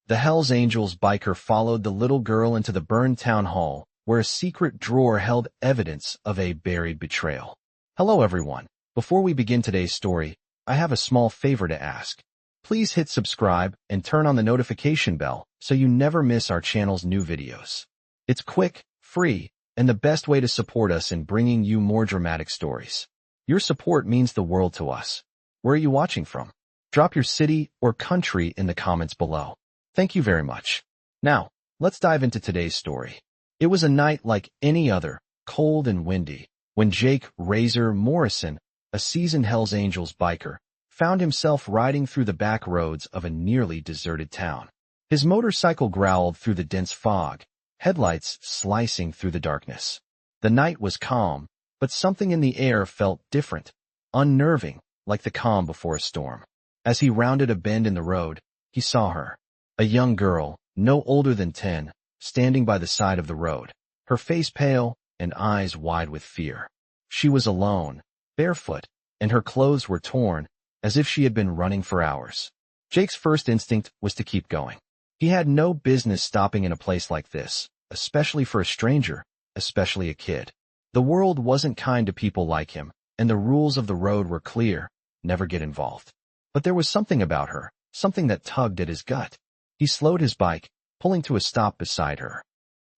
The Hells Angels biker followed the little girl into the burned town hall, where a secret drawer held evidence of a buried betrayal. Hello everyone. Before we begin today's story, I have a small favor to ask. Please hit subscribe and turn on the notification bell so you never miss our channel's new videos. It's quick, free, and the best way to support us in bringing you more dramatic stories. Your support means the world to us. Where are you watching from? Drop your city or country in the comments below. Thank you very much. Now, let's dive into today's story. It was a night like any other, cold and windy, when Jake Razor Morrison, a seasoned Hells Angels biker, found himself riding through the back roads of a nearly deserted town. His motorcycle growled through the dense fog, headlights slicing through the darkness. The night was calm, but something in the air felt different, unnerving, like the calm before a storm. As he rounded a bend in the road, he saw her. A young girl, no older than 10, standing by the side of the road, her face pale and eyes wide with fear. She was alone, barefoot, and her clothes were torn, as if she had been running for hours. Jake's first instinct was to keep going. He had no business stopping in a place like this, especially for a stranger, especially a kid. The world wasn't kind to people like him, and the rules of the road were clear: never get involved. But there was something about her, something that tugged at his gut. He slowed his bike, pulling to a stop beside her.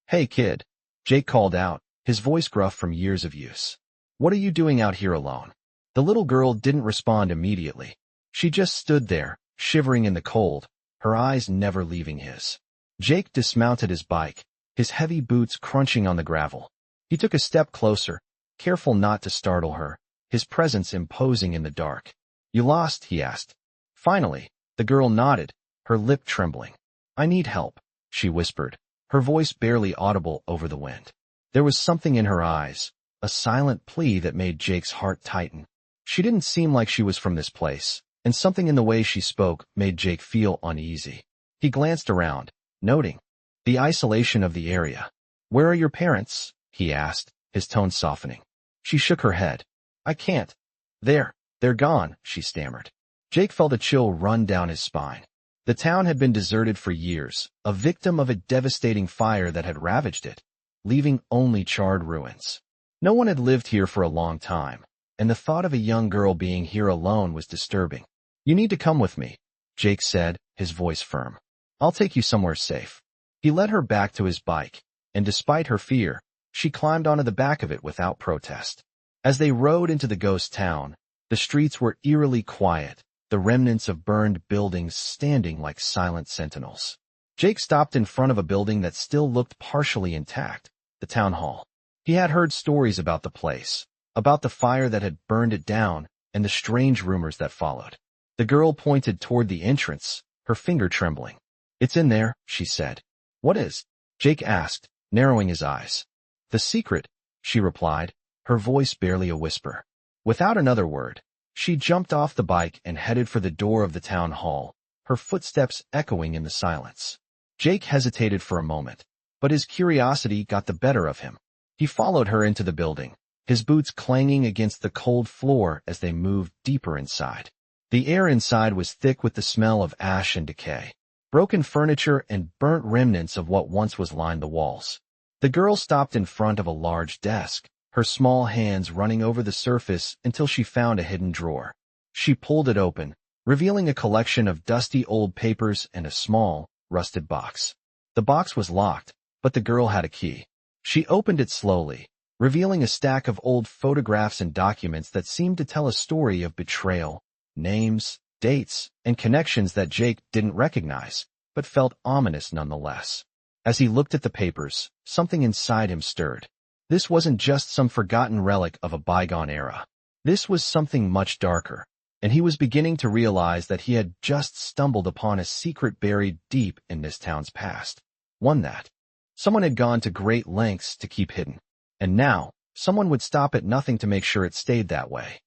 "Hey kid," Jake called out, his voice gruff from years of use. "What are you doing out here alone?" The little girl didn't respond immediately. She just stood there, shivering in the cold, her eyes never leaving his. Jake dismounted his bike, his heavy boots crunching on the gravel. He took a step closer, careful not to startle her, his presence imposing in the dark. "You lost?" he asked. Finally, the girl nodded, her lip trembling. "I need help," she whispered, her voice barely audible over the wind. There was something in her eyes, a silent plea that made Jake's heart tighten. She didn't seem like she was from this place, and something in the way she spoke made Jake feel uneasy. He glanced around, noting the isolation of the area. "Where are your parents?" he asked, his tone softening. She shook her head. "I can't. They're gone," she stammered. Jake felt a chill run down his spine. The town had been deserted for years, a victim of a devastating fire that had ravaged it, leaving only charred ruins. No one had lived here for a long time, and the thought of a young girl being here alone was disturbing. "You need to come with me," Jake said, his voice firm. "I'll take you somewhere safe." He led her back to his bike, and despite her fear, she climbed onto the back of it without protest. As they rode into the ghost town, the streets were eerily quiet, the remnants of burned buildings standing like silent sentinels. Jake stopped in front of a building that still looked partially intact, the town hall. He had heard stories about the place, about the fire that had burned it down, and the strange rumors that followed. The girl pointed toward the entrance, her finger trembling. "It's in there," she said. "What is?" Jake asked, narrowing his eyes. "The secret," she replied, her voice barely a whisper. Without another word, she jumped off the bike and headed for the door of the town hall, her footsteps echoing in the silence. Jake hesitated for a moment, but his curiosity got the better of him. He followed her into the building, his boots clanging against the cold floor as they moved deeper inside. The air inside was thick with the smell of ash and decay. Broken furniture and burnt remnants of what once was lined the walls. The girl stopped in front of a large desk, her small hands running over the surface until she found a hidden drawer. She pulled it open, revealing a collection of dusty old papers and a small, rusted box. The box was locked, but the girl had a key. She opened it slowly, revealing a stack of old photographs and documents that seemed to tell a story of betrayal, names, dates, and connections that Jake didn't recognize, but felt ominous nonetheless. As he looked at the papers, something inside him stirred. This wasn't just some forgotten relic of a bygone era. This was something much darker, and he was beginning to realize that he had just stumbled upon a secret buried deep in this town's past. One that someone had gone to great lengths to keep hidden, and now someone would stop at nothing to make sure it stayed that way.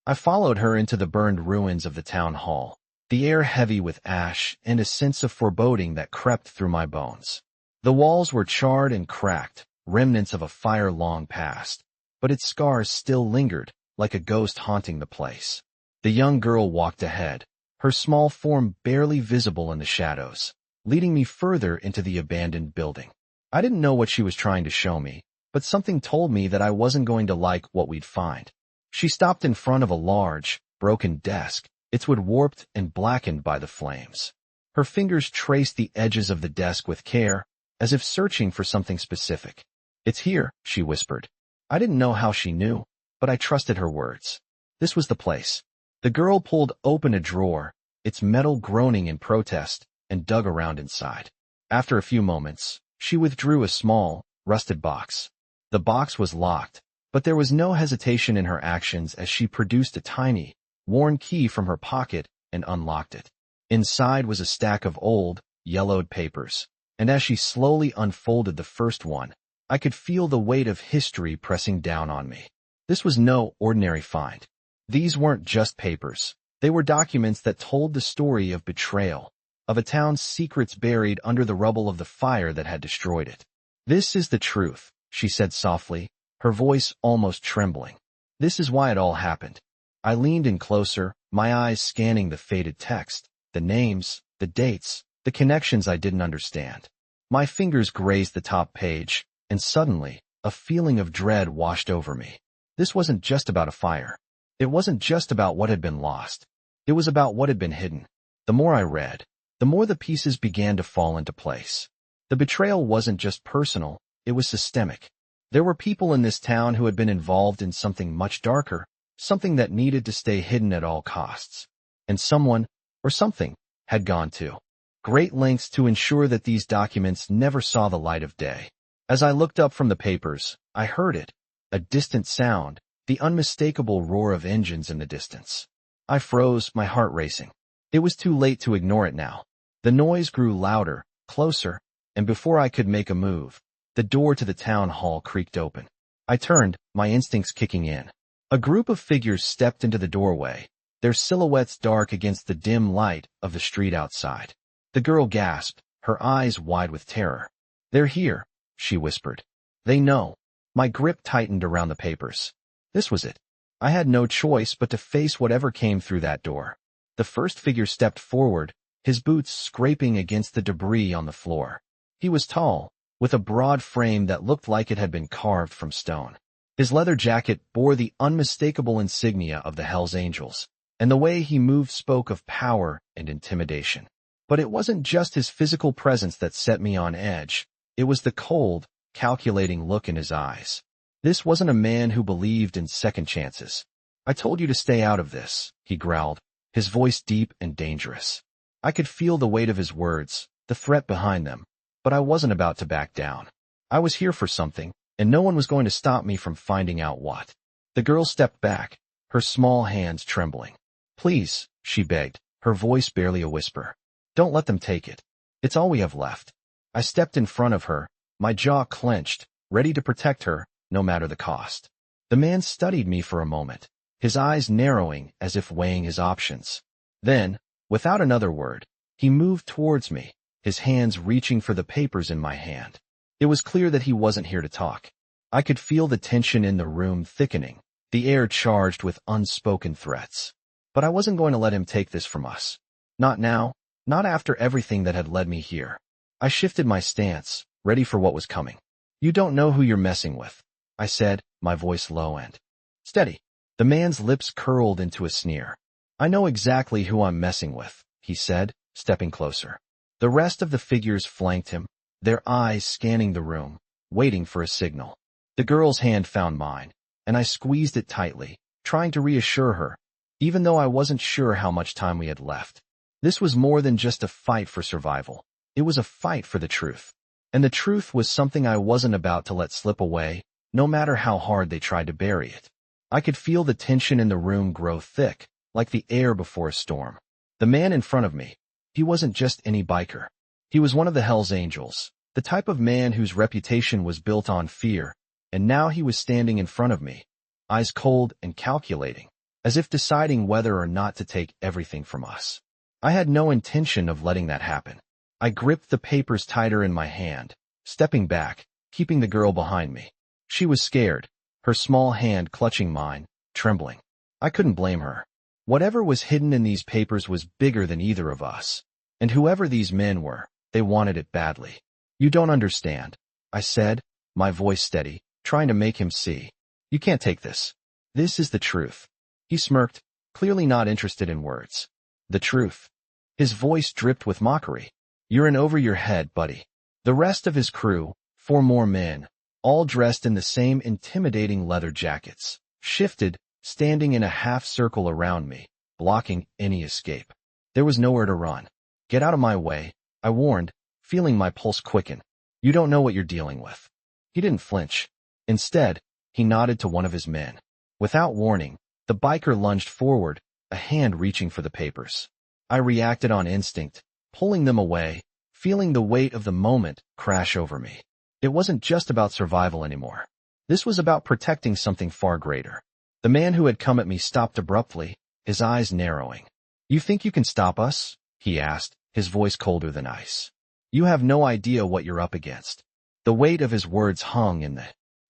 I followed her into the burned ruins of the town hall, the air heavy with ash and a sense of foreboding that crept through my bones. The walls were charred and cracked, remnants of a fire long past, but its scars still lingered, like a ghost haunting the place. The young girl walked ahead, her small form barely visible in the shadows. leading me further into the abandoned building. I didn't know what she was trying to show me, but something told me that I wasn't going to like what we'd find. She stopped in front of a large, broken desk, its wood warped and blackened by the flames. Her fingers traced the edges of the desk with care, as if searching for something specific. "It's here," she whispered. I didn't know how she knew, but I trusted her words. This was the place. The girl pulled open a drawer, its metal groaning in protest, and dug around inside. After a few moments, she withdrew a small, rusted box. The box was locked, but there was no hesitation in her actions as she produced a tiny, worn key from her pocket and unlocked it. Inside was a stack of old, yellowed papers, and as she slowly unfolded the first one, I could feel the weight of history pressing down on me. This was no ordinary find. These weren't just papers. They were documents that told the story of betrayal, of a town's secrets buried under the rubble of the fire that had destroyed it. "This is the truth," she said softly, her voice almost trembling. "This is why it all happened." I leaned in closer, my eyes scanning the faded text, the names, the dates, the connections I didn't understand. My fingers grazed the top page, and suddenly, a feeling of dread washed over me. This wasn't just about a fire. It wasn't just about what had been lost. It was about what had been hidden. The more I read, the more the pieces began to fall into place. The betrayal wasn't just personal, it was systemic. There were people in this town who had been involved in something much darker, something that needed to stay hidden at all costs. And someone, or something, had gone to great lengths to ensure that these documents never saw the light of day. As I looked up from the papers, I heard it, a distant sound, the unmistakable roar of engines in the distance. I froze, my heart racing. It was too late to ignore it now. The noise grew louder, closer, and before I could make a move, the door to the town hall creaked open. I turned, my instincts kicking in. A group of figures stepped into the doorway, their silhouettes dark against the dim light of the street outside. The girl gasped, her eyes wide with terror. "They're here," she whispered. "They know." My grip tightened around the papers. This was it. I had no choice but to face whatever came through that door. The first figure stepped forward, his boots scraping against the debris on the floor. He was tall, with a broad frame that looked like it had been carved from stone. His leather jacket bore the unmistakable insignia of the Hells Angels, and the way he moved spoke of power and intimidation. But it wasn't just his physical presence that set me on edge. It was the cold, calculating look in his eyes. This wasn't a man who believed in second chances. "I told you to stay out of this," he growled, his voice deep and dangerous. I could feel the weight of his words, the threat behind them, but I wasn't about to back down. I was here for something, and no one was going to stop me from finding out what. The girl stepped back, her small hands trembling. "Please," she begged, her voice barely a whisper. "Don't let them take it. It's all we have left." I stepped in front of her, my jaw clenched, ready to protect her, no matter the cost. The man studied me for a moment, his eyes narrowing as if weighing his options. Then, without another word, he moved towards me, his hands reaching for the papers in my hand. It was clear that he wasn't here to talk. I could feel the tension in the room thickening, the air charged with unspoken threats. But I wasn't going to let him take this from us. Not now, not after everything that had led me here. I shifted my stance, ready for what was coming. "You don't know who you're messing with," I said, my voice low and steady. The man's lips curled into a sneer. "I know exactly who I'm messing with," he said, stepping closer. The rest of the figures flanked him, their eyes scanning the room, waiting for a signal. The girl's hand found mine, and I squeezed it tightly, trying to reassure her, even though I wasn't sure how much time we had left. This was more than just a fight for survival. It was a fight for the truth. And the truth was something I wasn't about to let slip away, no matter how hard they tried to bury it. I could feel the tension in the room grow thick, like the air before a storm. The man in front of me, he wasn't just any biker. He was one of the Hells Angels, the type of man whose reputation was built on fear, and now he was standing in front of me, eyes cold and calculating, as if deciding whether or not to take everything from us. I had no intention of letting that happen. I gripped the papers tighter in my hand, stepping back, keeping the girl behind me. She was scared, her small hand clutching mine, trembling. I couldn't blame her. Whatever was hidden in these papers was bigger than either of us. And whoever these men were, They wanted it badly. You don't understand, I said, my voice steady, trying to make him see. You can't take this. This is the truth. He smirked, clearly not interested in words. The truth. His voice dripped with mockery. You're in over your head, buddy. The rest of his crew, 4 more men, all dressed in the same intimidating leather jackets, shifted, standing in a half circle around me, blocking any escape. There was nowhere to run. Get out of my way, I warned, feeling my pulse quicken. You don't know what you're dealing with. He didn't flinch. Instead, he nodded to one of his men. Without warning, the biker lunged forward, a hand reaching for the papers. I reacted on instinct, pulling them away, feeling the weight of the moment crash over me. It wasn't just about survival anymore. This was about protecting something far greater. The man who had come at me stopped abruptly, his eyes narrowing. You think you can stop us? He asked, his voice colder than ice. You have no idea what you're up against. The weight of his words hung in the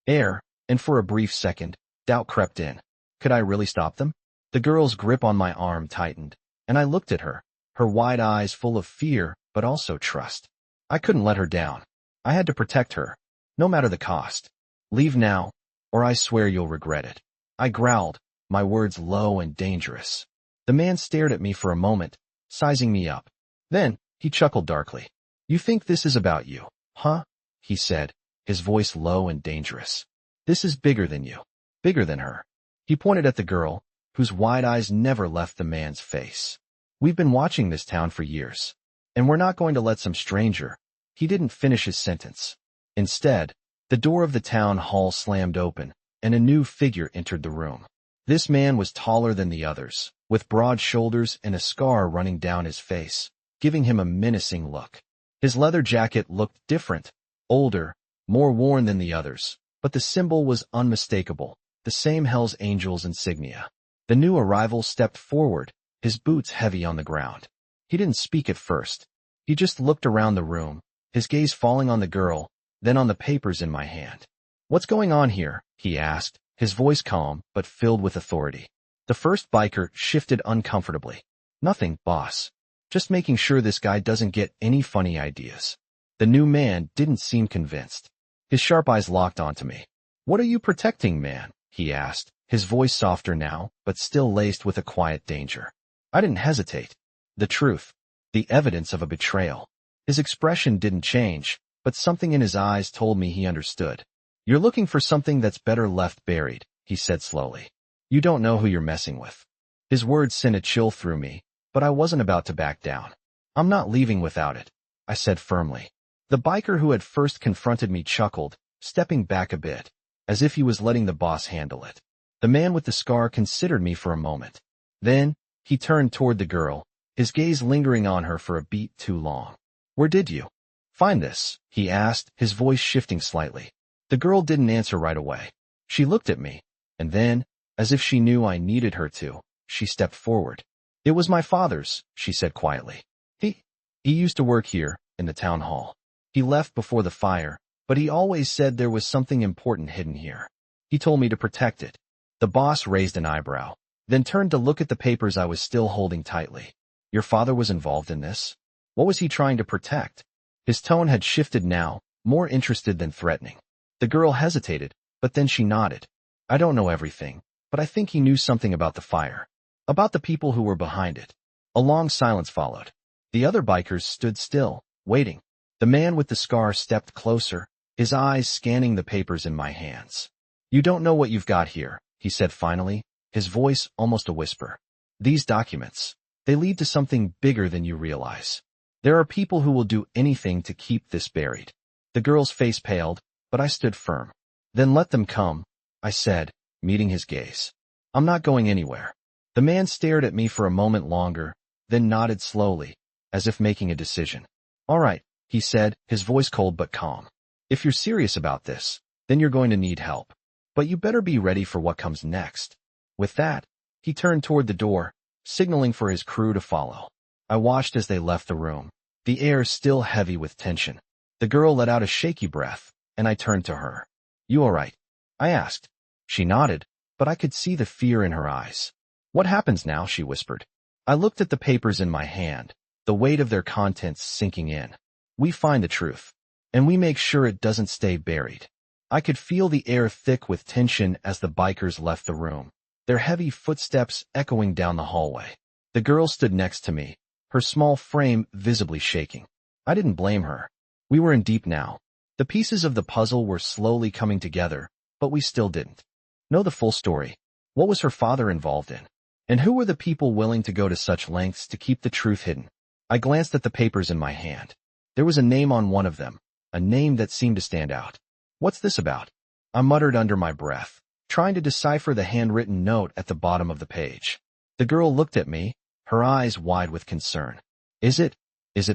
air, and for a brief second, doubt crept in. Could I really stop them? The girl's grip on my arm tightened, and I looked at her, her wide eyes full of fear but also trust. I couldn't let her down. I had to protect her, no matter the cost. Leave now, or I swear you'll regret it. I growled, my words low and dangerous. The man stared at me for a moment, sizing me up. Then, he chuckled darkly. You think this is about you, huh? He said, his voice low and dangerous. This is bigger than you. Bigger than her. He pointed at the girl, whose wide eyes never left the man's face. We've been watching this town for years, and we're not going to let some stranger. He didn't finish his sentence. Instead, the door of the town hall slammed open, and a new figure entered the room. This man was taller than the others, with broad shoulders and a scar running down his face, giving him a menacing look. His leather jacket looked different, older, more worn than the others, but the symbol was unmistakable, the same Hell's Angels insignia. The new arrival stepped forward, his boots heavy on the ground. He didn't speak at first. He just looked around the room, his gaze falling on the girl, then on the papers in my hand. What's going on here? He asked, his voice calm but filled with authority. The first biker shifted uncomfortably. Nothing, boss. Just making sure this guy doesn't get any funny ideas. The new man didn't seem convinced. His sharp eyes locked onto me. What are you protecting, man? He asked, his voice softer now, but still laced with a quiet danger. I didn't hesitate. The truth. The evidence of a betrayal. His expression didn't change, but something in his eyes told me he understood. You're looking for something that's better left buried, he said slowly. You don't know who you're messing with. His words sent a chill through me, but I wasn't about to back down. I'm not leaving without it, I said firmly. The biker who had first confronted me chuckled, stepping back a bit, as if he was letting the boss handle it. The man with the scar considered me for a moment. Then, he turned toward the girl, his gaze lingering on her for a beat too long. Where did you find this? He asked, his voice shifting slightly. The girl didn't answer right away. She looked at me, and then, as if she knew I needed her to, she stepped forward. It was my father's, she said quietly. He used to work here, in the town hall. He left before the fire, but he always said there was something important hidden here. He told me to protect it. The boss raised an eyebrow, then turned to look at the papers I was still holding tightly. Your father was involved in this? What was he trying to protect? His tone had shifted now, more interested than threatening. The girl hesitated, but then she nodded. I don't know everything, but I think he knew something about the fire. About the people who were behind it. A long silence followed. The other bikers stood still, waiting. The man with the scar stepped closer, his eyes scanning the papers in my hands. You don't know what you've got here, he said finally, his voice almost a whisper. These documents, they lead to something bigger than you realize. There are people who will do anything to keep this buried. The girl's face paled, but I stood firm. Then let them come, I said, meeting his gaze. I'm not going anywhere. The man stared at me for a moment longer, then nodded slowly, as if making a decision. All right, he said, his voice cold but calm. If you're serious about this, then you're going to need help. But you better be ready for what comes next. With that, he turned toward the door, signaling for his crew to follow. I watched as they left the room, the air still heavy with tension. The girl let out a shaky breath, and I turned to her. You all right? I asked. She nodded, but I could see the fear in her eyes. What happens now? She whispered. I looked at the papers in my hand, the weight of their contents sinking in. We find the truth. And we make sure it doesn't stay buried. I could feel the air thick with tension as the bikers left the room, their heavy footsteps echoing down the hallway. The girl stood next to me, her small frame visibly shaking. I didn't blame her. We were in deep now. The pieces of the puzzle were slowly coming together, but we still didn't know the full story. What was her father involved in? And who were the people willing to go to such lengths to keep the truth hidden? I glanced at the papers in my hand. There was a name on one of them, a name that seemed to stand out. What's this about? I muttered under my breath, trying to decipher the handwritten note at the bottom of the page. The girl looked at me, her eyes wide with concern. Is it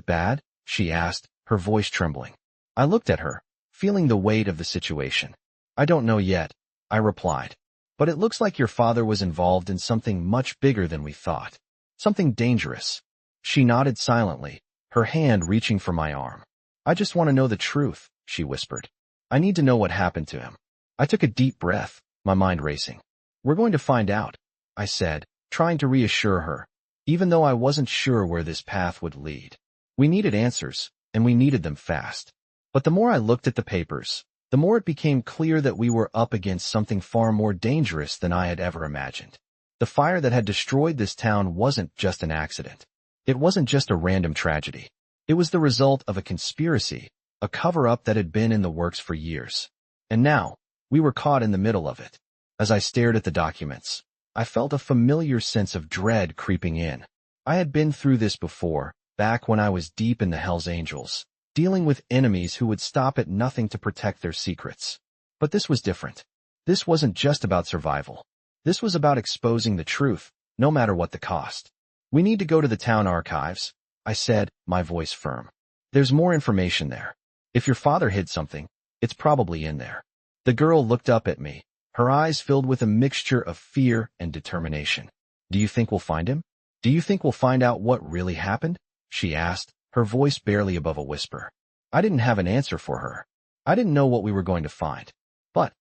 bad? She asked, her voice trembling. I looked at her, feeling the weight of the situation. I don't know yet, I replied. But it looks like your father was involved in something much bigger than we thought. Something dangerous. She nodded silently, her hand reaching for my arm. I just want to know the truth, she whispered. I need to know what happened to him. I took a deep breath, my mind racing. We're going to find out, I said, trying to reassure her, even though I wasn't sure where this path would lead. We needed answers, and we needed them fast. But the more I looked at the papers, the more it became clear that we were up against something far more dangerous than I had ever imagined. The fire that had destroyed this town wasn't just an accident. It wasn't just a random tragedy. It was the result of a conspiracy, a cover-up that had been in the works for years. And now, we were caught in the middle of it. As I stared at the documents, I felt a familiar sense of dread creeping in. I had been through this before, back when I was deep in the Hells Angels, dealing with enemies who would stop at nothing to protect their secrets. But this was different. This wasn't just about survival. This was about exposing the truth, no matter what the cost. We need to go to the town archives, I said, my voice firm. There's more information there. If your father hid something, it's probably in there. The girl looked up at me, her eyes filled with a mixture of fear and determination. Do you think we'll find him? Do you think we'll find out what really happened? She asked, her voice barely above a whisper. I didn't have an answer for her. I didn't know what we were going to find. But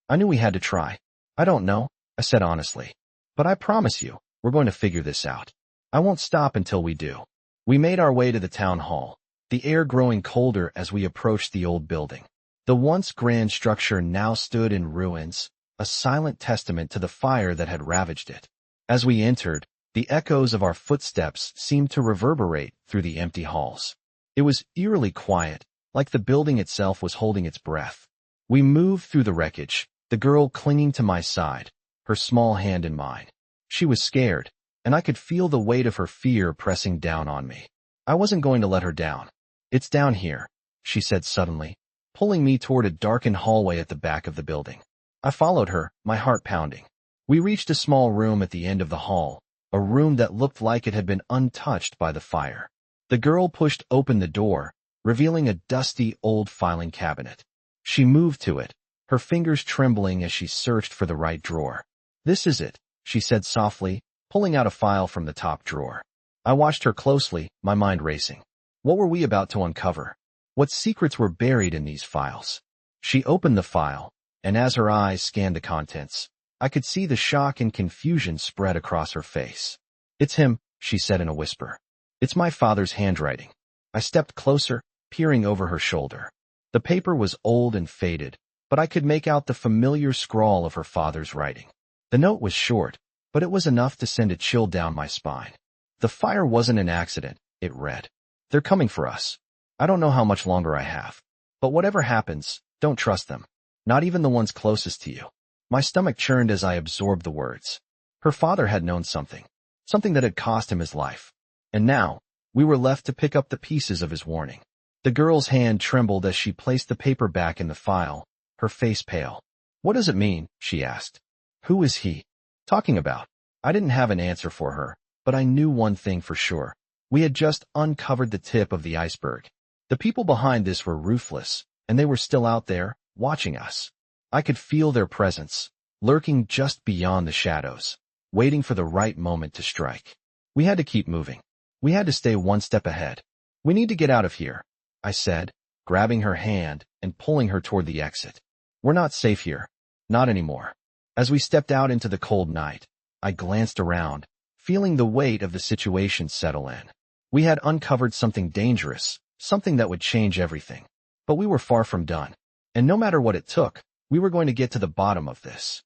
I knew we had to try. I don't know, I said honestly. But I promise you, we're going to figure this out. I won't stop until we do. We made our way to the town hall, the air growing colder as we approached the old building. The once grand structure now stood in ruins, a silent testament to the fire that had ravaged it. As we entered, the echoes of our footsteps seemed to reverberate through the empty halls. It was eerily quiet, like the building itself was holding its breath. We moved through the wreckage, the girl clinging to my side, her small hand in mine. She was scared, and I could feel the weight of her fear pressing down on me. I wasn't going to let her down. It's down here, she said suddenly, pulling me toward a darkened hallway at the back of the building. I followed her, my heart pounding. We reached a small room at the end of the hall, a room that looked like it had been untouched by the fire. The girl pushed open the door, revealing a dusty old filing cabinet. She moved to it, her fingers trembling as she searched for the right drawer. This is it, she said softly, pulling out a file from the top drawer. I watched her closely, my mind racing. What were we about to uncover? What secrets were buried in these files? She opened the file, and as her eyes scanned the contents, I could see the shock and confusion spread across her face. It's him, she said in a whisper. It's my father's handwriting. I stepped closer, peering over her shoulder. The paper was old and faded, but I could make out the familiar scrawl of her father's writing. The note was short, but it was enough to send a chill down my spine. The fire wasn't an accident, it read. They're coming for us. I don't know how much longer I have. But whatever happens, don't trust them. Not even the ones closest to you. My stomach churned as I absorbed the words. Her father had known something that had cost him his life. And now, we were left to pick up the pieces of his warning. The girl's hand trembled as she placed the paper back in the file, her face pale. What does it mean? She asked. Who is he talking about? I didn't have an answer for her, but I knew one thing for sure. We had just uncovered the tip of the iceberg. The people behind this were ruthless, and they were still out there, watching us. I could feel their presence, lurking just beyond the shadows, waiting for the right moment to strike. We had to keep moving. We had to stay one step ahead. We need to get out of here, I said, grabbing her hand and pulling her toward the exit. We're not safe here. Not anymore. As we stepped out into the cold night, I glanced around, feeling the weight of the situation settle in. We had uncovered something dangerous, something that would change everything. But we were far from done. And no matter what it took, we were going to get to the bottom of this.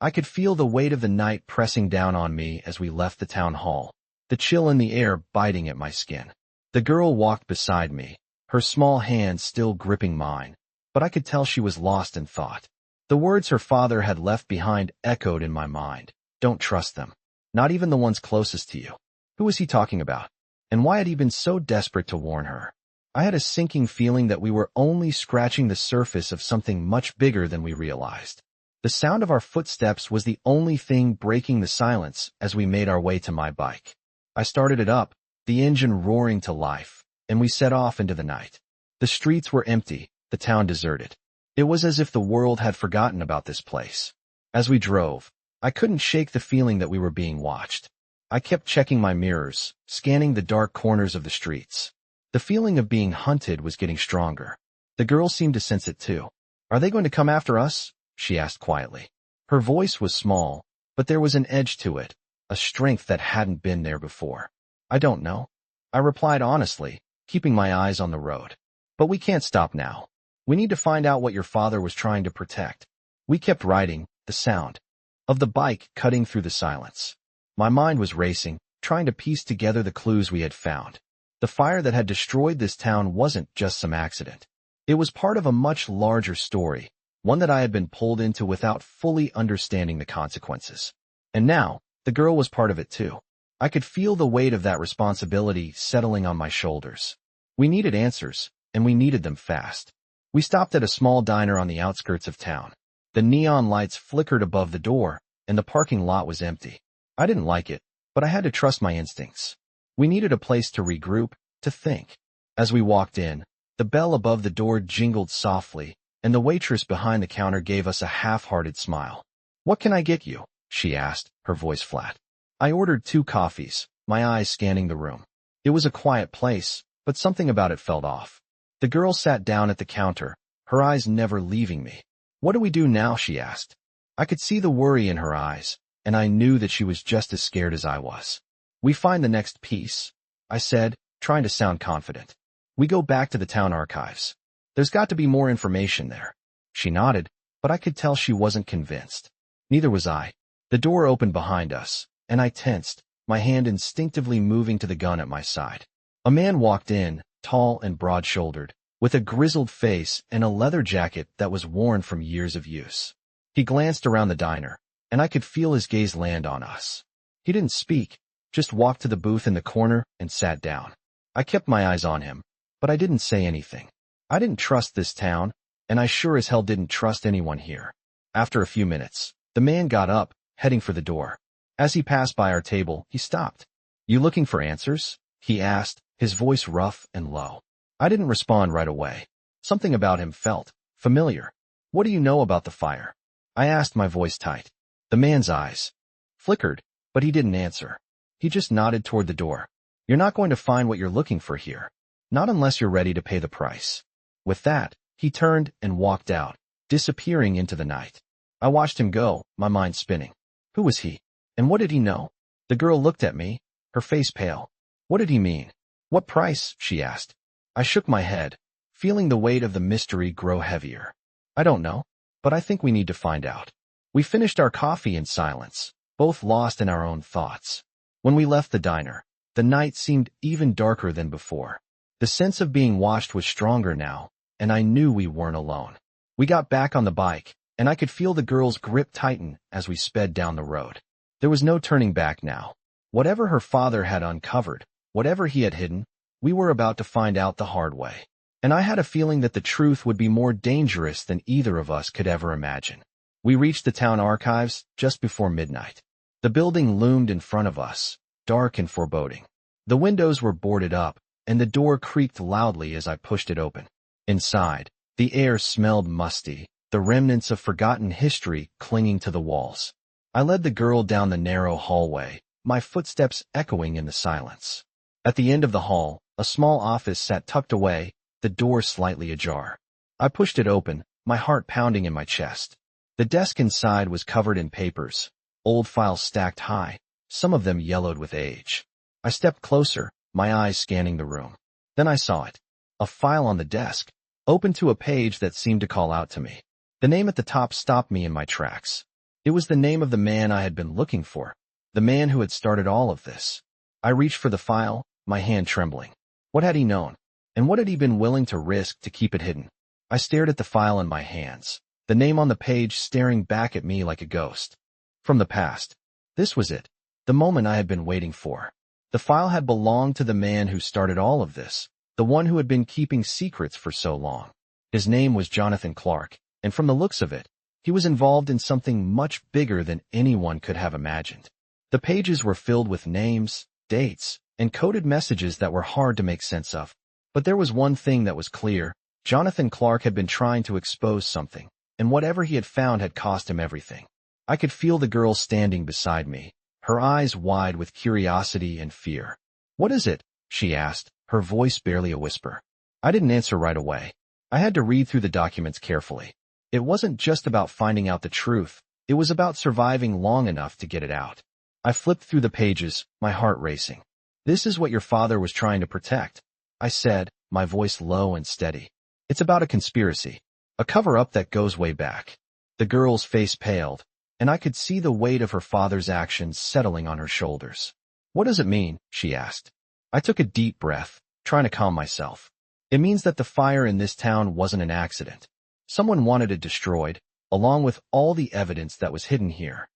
I could feel the weight of the night pressing down on me as we left the town hall, the chill in the air biting at my skin. The girl walked beside me, her small hand still gripping mine, but I could tell she was lost in thought. The words her father had left behind echoed in my mind. Don't trust them. Not even the ones closest to you. Who was he talking about? And why had he been so desperate to warn her? I had a sinking feeling that we were only scratching the surface of something much bigger than we realized. The sound of our footsteps was the only thing breaking the silence as we made our way to my bike. I started it up, the engine roaring to life, and we set off into the night. The streets were empty, the town deserted. It was as if the world had forgotten about this place. As we drove, I couldn't shake the feeling that we were being watched. I kept checking my mirrors, scanning the dark corners of the streets. The feeling of being hunted was getting stronger. The girl seemed to sense it too. Are they going to come after us? She asked quietly. Her voice was small, but there was an edge to it, a strength that hadn't been there before. I don't know. I replied honestly, keeping my eyes on the road. But we can't stop now. We need to find out what your father was trying to protect. We kept riding, the sound of the bike cutting through the silence. My mind was racing, trying to piece together the clues we had found. The fire that had destroyed this town wasn't just some accident. It was part of a much larger story, one that I had been pulled into without fully understanding the consequences. And now, the girl was part of it too. I could feel the weight of that responsibility settling on my shoulders. We needed answers, and we needed them fast. We stopped at a small diner on the outskirts of town. The neon lights flickered above the door, and the parking lot was empty. I didn't like it, but I had to trust my instincts. We needed a place to regroup, to think. As we walked in, the bell above the door jingled softly, and the waitress behind the counter gave us a half-hearted smile. What can I get you? She asked, her voice flat. I ordered 2 coffees, my eyes scanning the room. It was a quiet place, but something about it felt off. The girl sat down at the counter, her eyes never leaving me. What do we do now? She asked. I could see the worry in her eyes, and I knew that she was just as scared as I was. We find the next piece, I said, trying to sound confident. We go back to the town archives. There's got to be more information there. She nodded, but I could tell she wasn't convinced. Neither was I. The door opened behind us, and I tensed, my hand instinctively moving to the gun at my side. A man walked in, tall and broad-shouldered, with a grizzled face and a leather jacket that was worn from years of use. He glanced around the diner, and I could feel his gaze land on us. He didn't speak, just walked to the booth in the corner and sat down. I kept my eyes on him, but I didn't say anything. I didn't trust this town, and I sure as hell didn't trust anyone here. After a few minutes, the man got up, heading for the door. As he passed by our table, he stopped. You looking for answers? He asked, his voice rough and low. I didn't respond right away. Something about him felt familiar. What do you know about the fire? I asked, my voice tight. The man's eyes flickered, but he didn't answer. He just nodded toward the door. You're not going to find what you're looking for here. Not unless you're ready to pay the price. With that, he turned and walked out, disappearing into the night. I watched him go, my mind spinning. Who was he? And what did he know? The girl looked at me, her face pale. What did he mean? What price? She asked. I shook my head, feeling the weight of the mystery grow heavier. I don't know, but I think we need to find out. We finished our coffee in silence, both lost in our own thoughts. When we left the diner, the night seemed even darker than before. The sense of being watched was stronger now, and I knew we weren't alone. We got back on the bike, and I could feel the girl's grip tighten as we sped down the road. There was no turning back now. Whatever her father had uncovered, whatever he had hidden, we were about to find out the hard way. And I had a feeling that the truth would be more dangerous than either of us could ever imagine. We reached the town archives just before midnight. The building loomed in front of us, dark and foreboding. The windows were boarded up, and the door creaked loudly as I pushed it open. Inside, the air smelled musty, the remnants of forgotten history clinging to the walls. I led the girl down the narrow hallway, my footsteps echoing in the silence. At the end of the hall, a small office sat tucked away, the door slightly ajar. I pushed it open, my heart pounding in my chest. The desk inside was covered in papers, old files stacked high, some of them yellowed with age. I stepped closer, my eyes scanning the room. Then I saw it. a file on the desk, opened to a page that seemed to call out to me. The name at the top stopped me in my tracks. It was the name of the man I had been looking for, the man who had started all of this. I reached for the file, my hand trembling. What had he known? And what had he been willing to risk to keep it hidden? I stared at the file in my hands, the name on the page staring back at me like a ghost. From the past. This was it, the moment I had been waiting for. The file had belonged to the man who started all of this, the one who had been keeping secrets for so long. His name was Jonathan Clark, and from the looks of it, he was involved in something much bigger than anyone could have imagined. The pages were filled with names, dates, and coded messages that were hard to make sense of. But there was one thing that was clear. Jonathan Clark had been trying to expose something, and whatever he had found had cost him everything. I could feel the girl standing beside me, her eyes wide with curiosity and fear. "What is it?" she asked, her voice barely a whisper. I didn't answer right away. I had to read through the documents carefully. It wasn't just about finding out the truth, it was about surviving long enough to get it out. I flipped through the pages, my heart racing. "This is what your father was trying to protect," I said, my voice low and steady. "It's about a conspiracy, a cover-up that goes way back." The girl's face paled, and I could see the weight of her father's actions settling on her shoulders. "What does it mean?" she asked. I took a deep breath, trying to calm myself. "It means that the fire in this town wasn't an accident. Someone wanted it destroyed, along with all the evidence that was hidden here."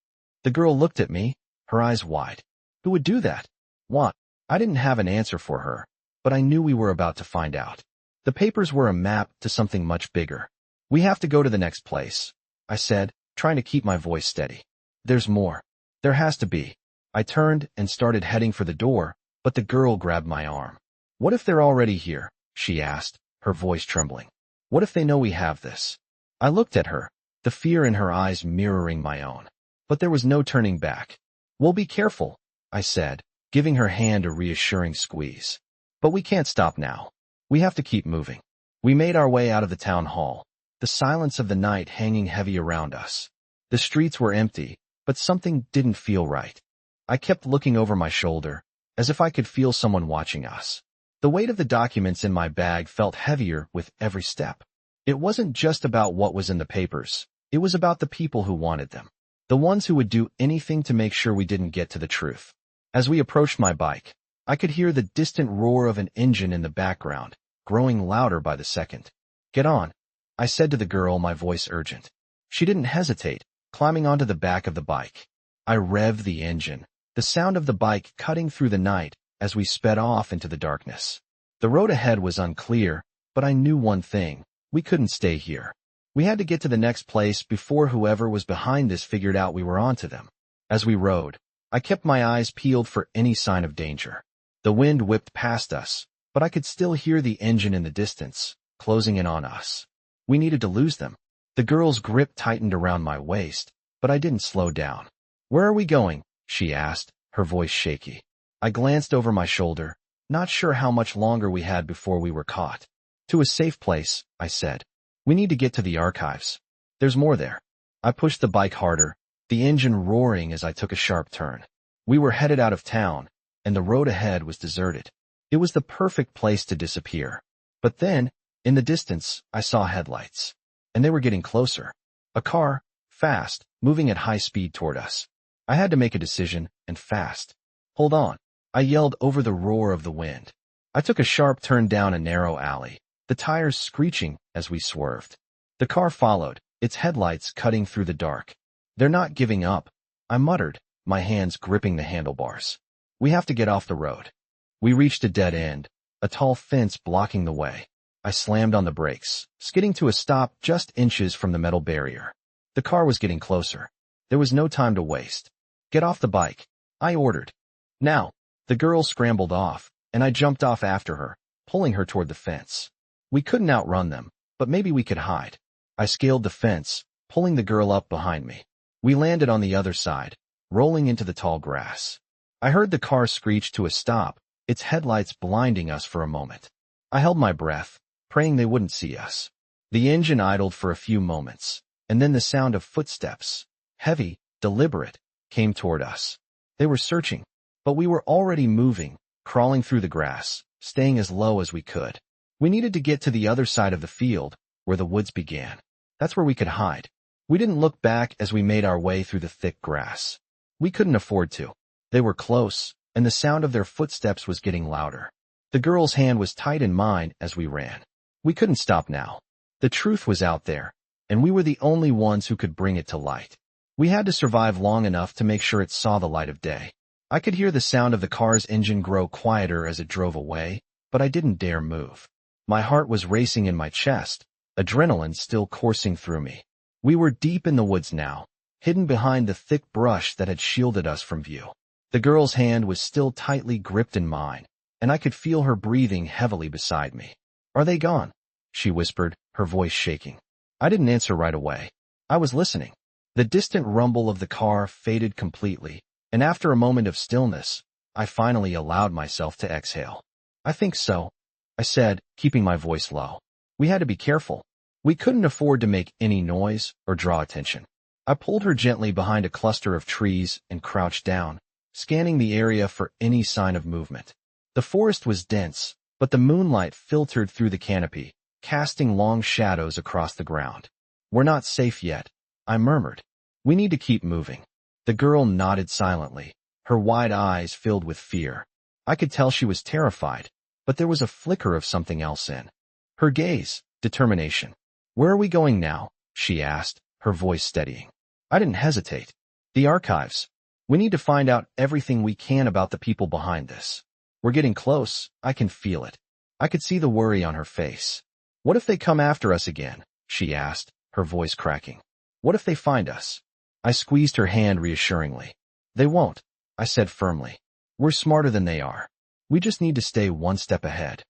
The girl looked at me, her eyes wide. "Who would do that? What?" I didn't have an answer for her, but I knew we were about to find out. The papers were a map to something much bigger. "We have to go to the next place," I said, trying to keep my voice steady. "There's more. There has to be." I turned and started heading for the door, but the girl grabbed my arm. "What if they're already here?" she asked, her voice trembling. "What if they know we have this?" I looked at her, the fear in her eyes mirroring my own. But there was no turning back. "We'll be careful," I said, giving her hand a reassuring squeeze. "But we can't stop now. We have to keep moving." We made our way out of the town hall, the silence of the night hanging heavy around us. The streets were empty, but something didn't feel right. I kept looking over my shoulder, as if I could feel someone watching us. The weight of the documents in my bag felt heavier with every step. It wasn't just about what was in the papers. It was about the people who wanted them. The ones who would do anything to make sure we didn't get to the truth. As we approached my bike, I could hear the distant roar of an engine in the background, growing louder by the second. "Get on," I said to the girl, my voice urgent. She didn't hesitate, climbing onto the back of the bike. I revved the engine, the sound of the bike cutting through the night as we sped off into the darkness. The road ahead was unclear, but I knew one thing. We couldn't stay here. We had to get to the next place before whoever was behind this figured out we were onto them. As we rode, I kept my eyes peeled for any sign of danger. The wind whipped past us, but I could still hear the engine in the distance, closing in on us. We needed to lose them. The girl's grip tightened around my waist, but I didn't slow down. "Where are we going?" she asked, her voice shaky. I glanced over my shoulder, not sure how much longer we had before we were caught. "To a safe place," I said. "We need to get to the archives. There's more there." I pushed the bike harder, the engine roaring as I took a sharp turn. We were headed out of town, and the road ahead was deserted. It was the perfect place to disappear. But then, in the distance, I saw headlights. And they were getting closer. A car, fast, moving at high speed toward us. I had to make a decision, and fast. "Hold on," I yelled over the roar of the wind. I took a sharp turn down a narrow alley, the tires screeching as we swerved. The car followed, its headlights cutting through the dark. "They're not giving up," I muttered, my hands gripping the handlebars. "We have to get off the road." We reached a dead end, a tall fence blocking the way. I slammed on the brakes, skidding to a stop just inches from the metal barrier. The car was getting closer. There was no time to waste. "Get off the bike," I ordered. "Now." The girl scrambled off, and I jumped off after her, pulling her toward the fence. We couldn't outrun them, but maybe we could hide. I scaled the fence, pulling the girl up behind me. We landed on the other side, rolling into the tall grass. I heard the car screech to a stop, its headlights blinding us for a moment. I held my breath, praying they wouldn't see us. The engine idled for a few moments, and then the sound of footsteps, heavy, deliberate, came toward us. They were searching, but we were already moving, crawling through the grass, staying as low as we could. We needed to get to the other side of the field, where the woods began. That's where we could hide. We didn't look back as we made our way through the thick grass. We couldn't afford to. They were close, and the sound of their footsteps was getting louder. The girl's hand was tight in mine as we ran. We couldn't stop now. The truth was out there, and we were the only ones who could bring it to light. We had to survive long enough to make sure it saw the light of day. I could hear the sound of the car's engine grow quieter as it drove away, but I didn't dare move. My heart was racing in my chest, adrenaline still coursing through me. We were deep in the woods now, hidden behind the thick brush that had shielded us from view. The girl's hand was still tightly gripped in mine, and I could feel her breathing heavily beside me. "Are they gone?" she whispered, her voice shaking. I didn't answer right away. I was listening. The distant rumble of the car faded completely, and after a moment of stillness, I finally allowed myself to exhale. "I think so," I said, keeping my voice low. We had to be careful. We couldn't afford to make any noise or draw attention. I pulled her gently behind a cluster of trees and crouched down, scanning the area for any sign of movement. The forest was dense, but the moonlight filtered through the canopy, casting long shadows across the ground. "We're not safe yet," I murmured. "We need to keep moving." The girl nodded silently, her wide eyes filled with fear. I could tell she was terrified, but there was a flicker of something else in her gaze, determination. "Where are we going now?" she asked, her voice steadying. I didn't hesitate. "The archives. We need to find out everything we can about the people behind this. We're getting close, I can feel it." I could see the worry on her face. "What if they come after us again?" she asked, her voice cracking. "What if they find us?" I squeezed her hand reassuringly. "They won't," I said firmly. "We're smarter than they are. We just need to stay one step ahead."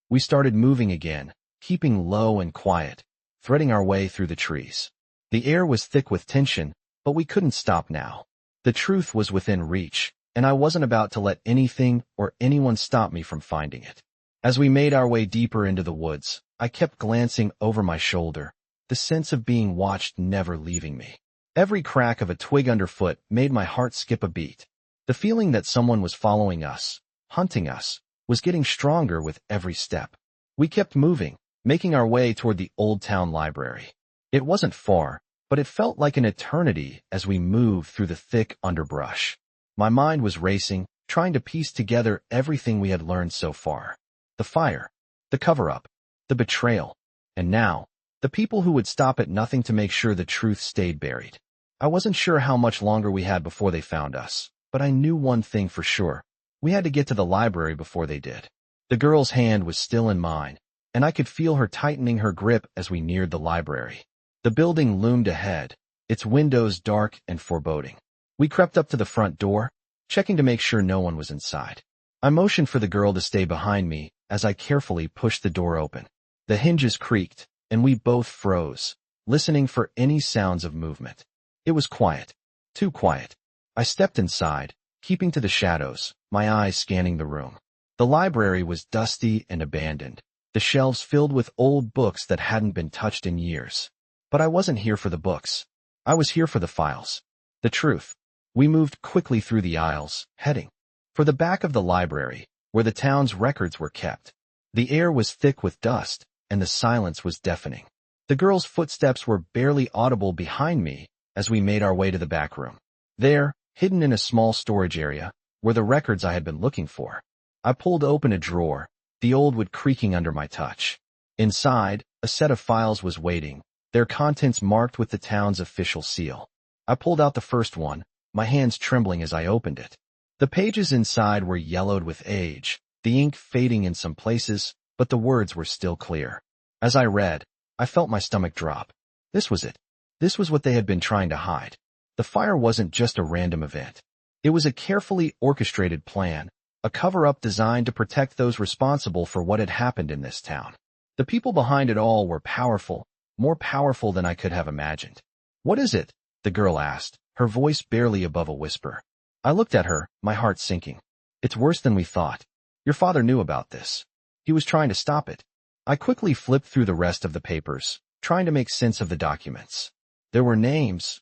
We started moving again, keeping low and quiet, threading our way through the trees. The air was thick with tension, but we couldn't stop now. The truth was within reach, and I wasn't about to let anything or anyone stop me from finding it. As we made our way deeper into the woods, I kept glancing over my shoulder, the sense of being watched never leaving me. Every crack of a twig underfoot made my heart skip a beat. The feeling that someone was following us, hunting us, was getting stronger with every step. We kept moving, making our way toward the old town library. It wasn't far, but it felt like an eternity as we moved through the thick underbrush. My mind was racing, trying to piece together everything we had learned so far. The fire, the cover-up, the betrayal, and now, the people who would stop at nothing to make sure the truth stayed buried. I wasn't sure how much longer we had before they found us, but I knew one thing for sure. We had to get to the library before they did. The girl's hand was still in mine, and I could feel her tightening her grip as we neared the library. The building loomed ahead, its windows dark and foreboding. We crept up to the front door, checking to make sure no one was inside. I motioned for the girl to stay behind me as I carefully pushed the door open. The hinges creaked, and we both froze, listening for any sounds of movement. It was quiet. Too quiet. I stepped inside, keeping to the shadows, my eyes scanning the room. The library was dusty and abandoned, the shelves filled with old books that hadn't been touched in years. But I wasn't here for the books. I was here for the files. The truth. We moved quickly through the aisles, heading for the back of the library, where the town's records were kept. The air was thick with dust, and the silence was deafening. The girl's footsteps were barely audible behind me as we made our way to the back room. There, hidden in a small storage area, were the records I had been looking for. I pulled open a drawer, the old wood creaking under my touch. Inside, a set of files was waiting, their contents marked with the town's official seal. I pulled out the first one, my hands trembling as I opened it. The pages inside were yellowed with age, the ink fading in some places, but the words were still clear. As I read, I felt my stomach drop. This was it. This was what they had been trying to hide. The fire wasn't just a random event. It was a carefully orchestrated plan, a cover-up designed to protect those responsible for what had happened in this town. The people behind it all were powerful, more powerful than I could have imagined. "What is it?" the girl asked, her voice barely above a whisper. I looked at her, my heart sinking. "It's worse than we thought. Your father knew about this. He was trying to stop it." I quickly flipped through the rest of the papers, trying to make sense of the documents. There were names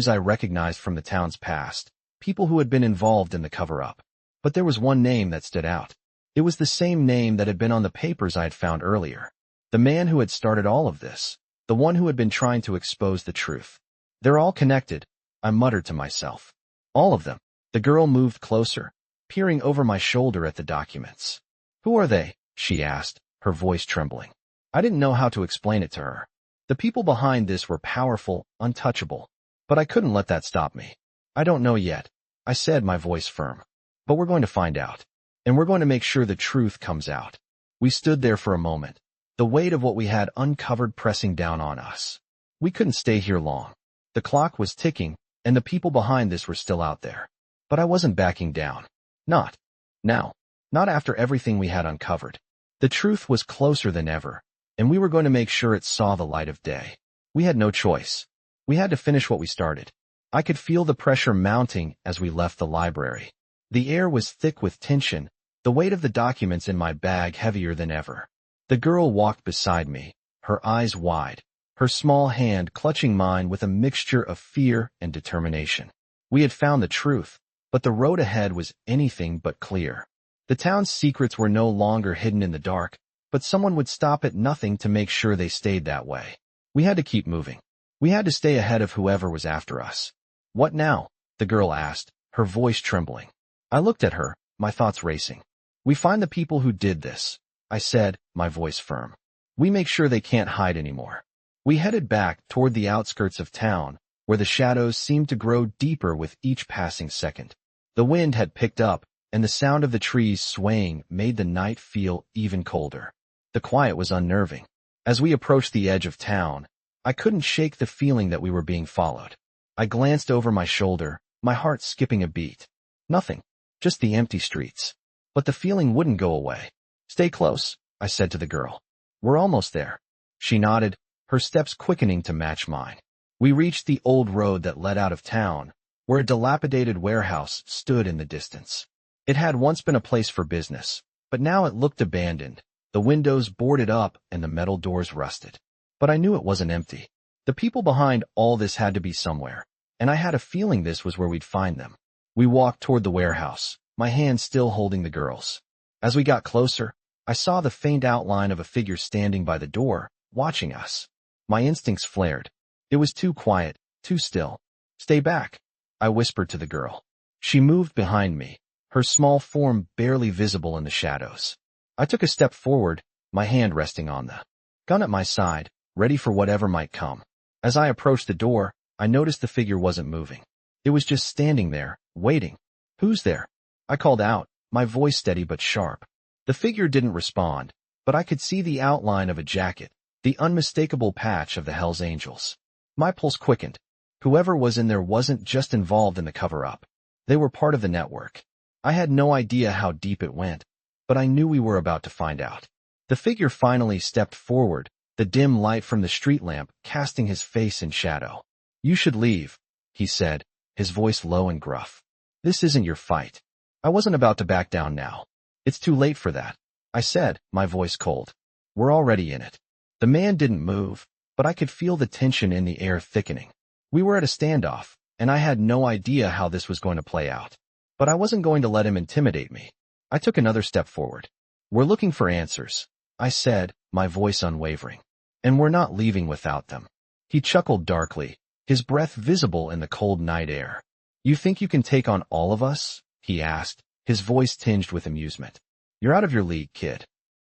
I recognized from the town's past, people who had been involved in the cover-up. But there was one name that stood out. It was the same name that had been on the papers I had found earlier. The man who had started all of this. The one who had been trying to expose the truth. They're all connected, I muttered to myself. All of them. The girl moved closer, peering over my shoulder at the documents. Who are they? She asked, her voice trembling. I didn't know how to explain it to her. The people behind this were powerful, untouchable. But I couldn't let that stop me. I don't know yet, I said, my voice firm. But we're going to find out. And we're going to make sure the truth comes out. We stood there for a moment, the weight of what we had uncovered pressing down on us. We couldn't stay here long. The clock was ticking, and the people behind this were still out there. But I wasn't backing down. Not now. Not after everything we had uncovered. The truth was closer than ever, and we were going to make sure it saw the light of day. We had no choice. We had to finish what we started. I could feel the pressure mounting as we left the library. The air was thick with tension, the weight of the documents in my bag heavier than ever. The girl walked beside me, her eyes wide, her small hand clutching mine with a mixture of fear and determination. We had found the truth, but the road ahead was anything but clear. The town's secrets were no longer hidden in the dark, but someone would stop at nothing to make sure they stayed that way. We had to keep moving. We had to stay ahead of whoever was after us. What now? The girl asked, her voice trembling. I looked at her, my thoughts racing. We find the people who did this, I said, my voice firm. We make sure they can't hide anymore. We headed back toward the outskirts of town, where the shadows seemed to grow deeper with each passing second. The wind had picked up, and the sound of the trees swaying made the night feel even colder. The quiet was unnerving. As we approached the edge of town, I couldn't shake the feeling that we were being followed. I glanced over my shoulder, my heart skipping a beat. Nothing, just the empty streets. But the feeling wouldn't go away. Stay close, I said to the girl. We're almost there. She nodded, her steps quickening to match mine. We reached the old road that led out of town, where a dilapidated warehouse stood in the distance. It had once been a place for business, but now it looked abandoned, the windows boarded up and the metal doors rusted. But I knew it wasn't empty. The people behind all this had to be somewhere, and I had a feeling this was where we'd find them. We walked toward the warehouse, my hand still holding the girl's. As we got closer, I saw the faint outline of a figure standing by the door, watching us. My instincts flared. It was too quiet, too still. Stay back, I whispered to the girl. She moved behind me, her small form barely visible in the shadows. I took a step forward, my hand resting on the gun at my side, ready for whatever might come. As I approached the door, I noticed the figure wasn't moving. It was just standing there, waiting. Who's there? I called out, my voice steady but sharp. The figure didn't respond, but I could see the outline of a jacket, the unmistakable patch of the Hells Angels. My pulse quickened. Whoever was in there wasn't just involved in the cover-up. They were part of the network. I had no idea how deep it went, but I knew we were about to find out. The figure finally stepped forward, the dim light from the street lamp casting his face in shadow. You should leave, he said, his voice low and gruff. This isn't your fight. I wasn't about to back down now. It's too late for that, I said, my voice cold. We're already in it. The man didn't move, but I could feel the tension in the air thickening. We were at a standoff, and I had no idea how this was going to play out. But I wasn't going to let him intimidate me. I took another step forward. We're looking for answers, I said, my voice unwavering. And we're not leaving without them. He chuckled darkly, his breath visible in the cold night air. You think you can take on all of us? He asked, his voice tinged with amusement. You're out of your league, kid.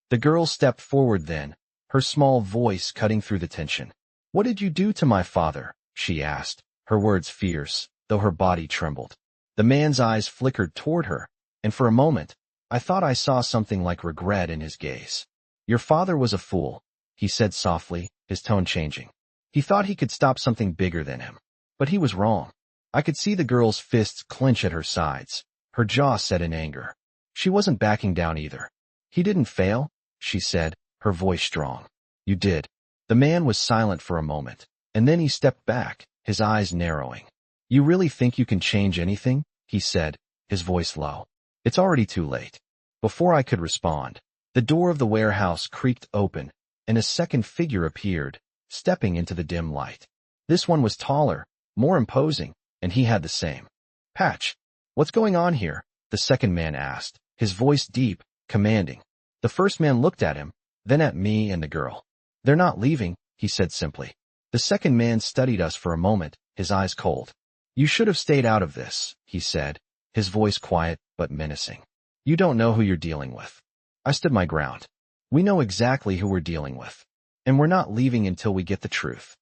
The girl stepped forward then, her small voice cutting through the tension. What did you do to my father? She asked, her words fierce, though her body trembled. The man's eyes flickered toward her, and for a moment, I thought I saw something like regret in his gaze. Your father was a fool, he said softly, his tone changing. He thought he could stop something bigger than him. But he was wrong. I could see the girl's fists clench at her sides, her jaw set in anger. She wasn't backing down either. He didn't fail, she said, her voice strong. You did. The man was silent for a moment, and then he stepped back, his eyes narrowing. You really think you can change anything? He said, his voice low. It's already too late. Before I could respond, the door of the warehouse creaked open, and a second figure appeared, stepping into the dim light. This one was taller, more imposing, and he had the same patch. What's going on here? The second man asked, his voice deep, commanding. The first man looked at him, then at me and the girl. "They're not leaving," he said simply. The second man studied us for a moment, his eyes cold. "You should have stayed out of this," he said, his voice quiet but menacing. "You don't know who you're dealing with." I stood my ground. "We know exactly who we're dealing with, and we're not leaving until we get the truth."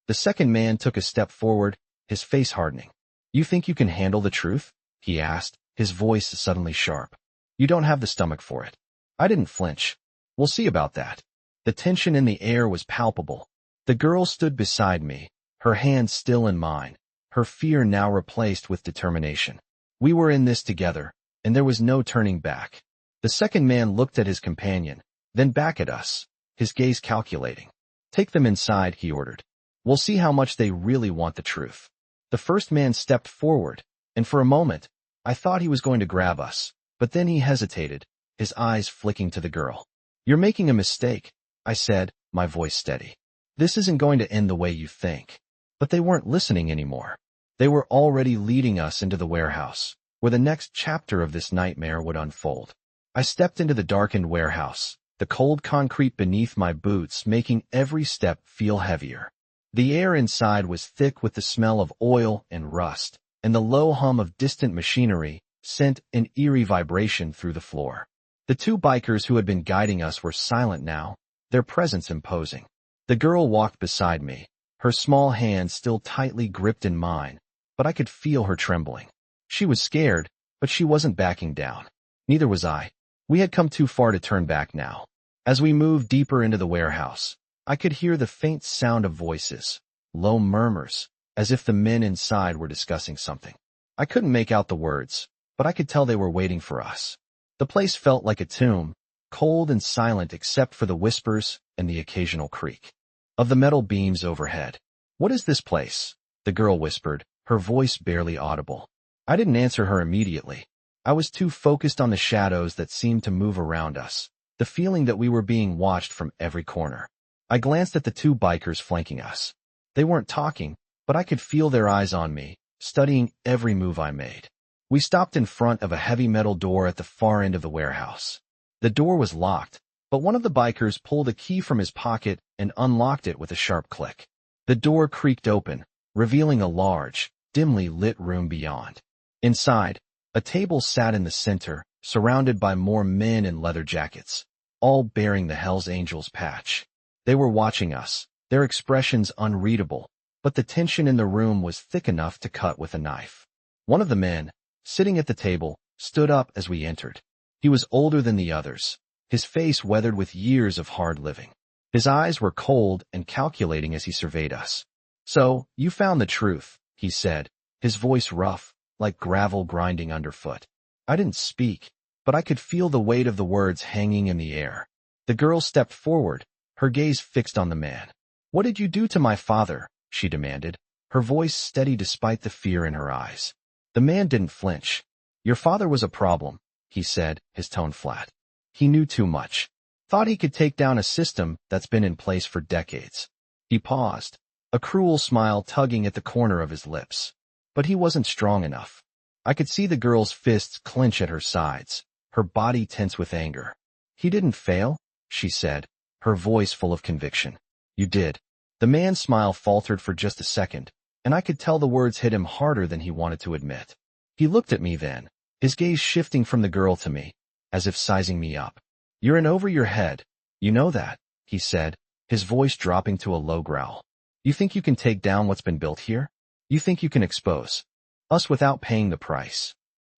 The second man took a step forward, his face hardening. "You think you can handle the truth?" he asked, his voice suddenly sharp. "You don't have the stomach for it." I didn't flinch. "We'll see about that." The tension in the air was palpable. The girl stood beside me, her hand still in mine, her fear now replaced with determination. We were in this together, and there was no turning back. The second man looked at his companion, then back at us, his gaze calculating. "Take them inside," he ordered. "We'll see how much they really want the truth." The first man stepped forward, and for a moment, I thought he was going to grab us, but then he hesitated, his eyes flicking to the girl. "You're making a mistake," I said, my voice steady. "This isn't going to end the way you think." But they weren't listening anymore. They were already leading us into the warehouse, where the next chapter of this nightmare would unfold. I stepped into the darkened warehouse, the cold concrete beneath my boots making every step feel heavier. The air inside was thick with the smell of oil and rust, and the low hum of distant machinery sent an eerie vibration through the floor. The two bikers who had been guiding us were silent now, their presence imposing. The girl walked beside me, her small hand still tightly gripped in mine, but I could feel her trembling. She was scared, but she wasn't backing down. Neither was I. We had come too far to turn back now. As we moved deeper into the warehouse, I could hear the faint sound of voices, low murmurs, as if the men inside were discussing something. I couldn't make out the words, but I could tell they were waiting for us. The place felt like a tomb, cold and silent except for the whispers and the occasional creak of the metal beams overhead. "What is this place?" the girl whispered, her voice barely audible. I didn't answer her immediately. I was too focused on the shadows that seemed to move around us, the feeling that we were being watched from every corner. I glanced at the two bikers flanking us. They weren't talking, but I could feel their eyes on me, studying every move I made. We stopped in front of a heavy metal door at the far end of the warehouse. The door was locked, but one of the bikers pulled a key from his pocket and unlocked it with a sharp click. The door creaked open, revealing a large, dimly lit room beyond. Inside, a table sat in the center, surrounded by more men in leather jackets, all bearing the Hells Angels patch. They were watching us, their expressions unreadable, but the tension in the room was thick enough to cut with a knife. One of the men, sitting at the table, stood up as we entered. He was older than the others, his face weathered with years of hard living. His eyes were cold and calculating as he surveyed us. "So, you found the truth," he said, his voice rough, like gravel grinding underfoot. I didn't speak, but I could feel the weight of the words hanging in the air. The girl stepped forward, her gaze fixed on the man. "What did you do to my father?" she demanded, her voice steady despite the fear in her eyes. The man didn't flinch. "Your father was a problem," he said, his tone flat. "He knew too much. Thought he could take down a system that's been in place for decades." He paused, a cruel smile tugging at the corner of his lips. But he wasn't strong enough. I could see the girl's fists clench at her sides, her body tense with anger. "He didn't fail," she said, her voice full of conviction. "You did." The man's smile faltered for just a second, and I could tell the words hit him harder than he wanted to admit. He looked at me then, his gaze shifting from the girl to me, as if sizing me up. "You're in over your head. You know that," he said, his voice dropping to a low growl. "You think you can take down what's been built here? You think you can expose us without paying the price?"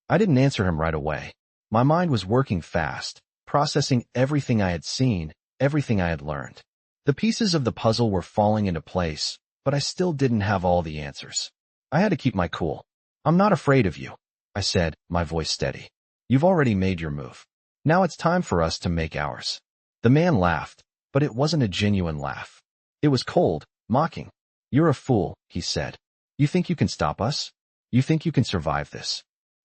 I didn't answer him right away. My mind was working fast, processing everything I had seen, everything I had learned. The pieces of the puzzle were falling into place, but I still didn't have all the answers. I had to keep my cool. "I'm not afraid of you," I said, my voice steady. "You've already made your move. Now it's time for us to make ours." The man laughed, but it wasn't a genuine laugh. It was cold, mocking. "You're a fool," he said. "You think you can stop us? You think you can survive this?"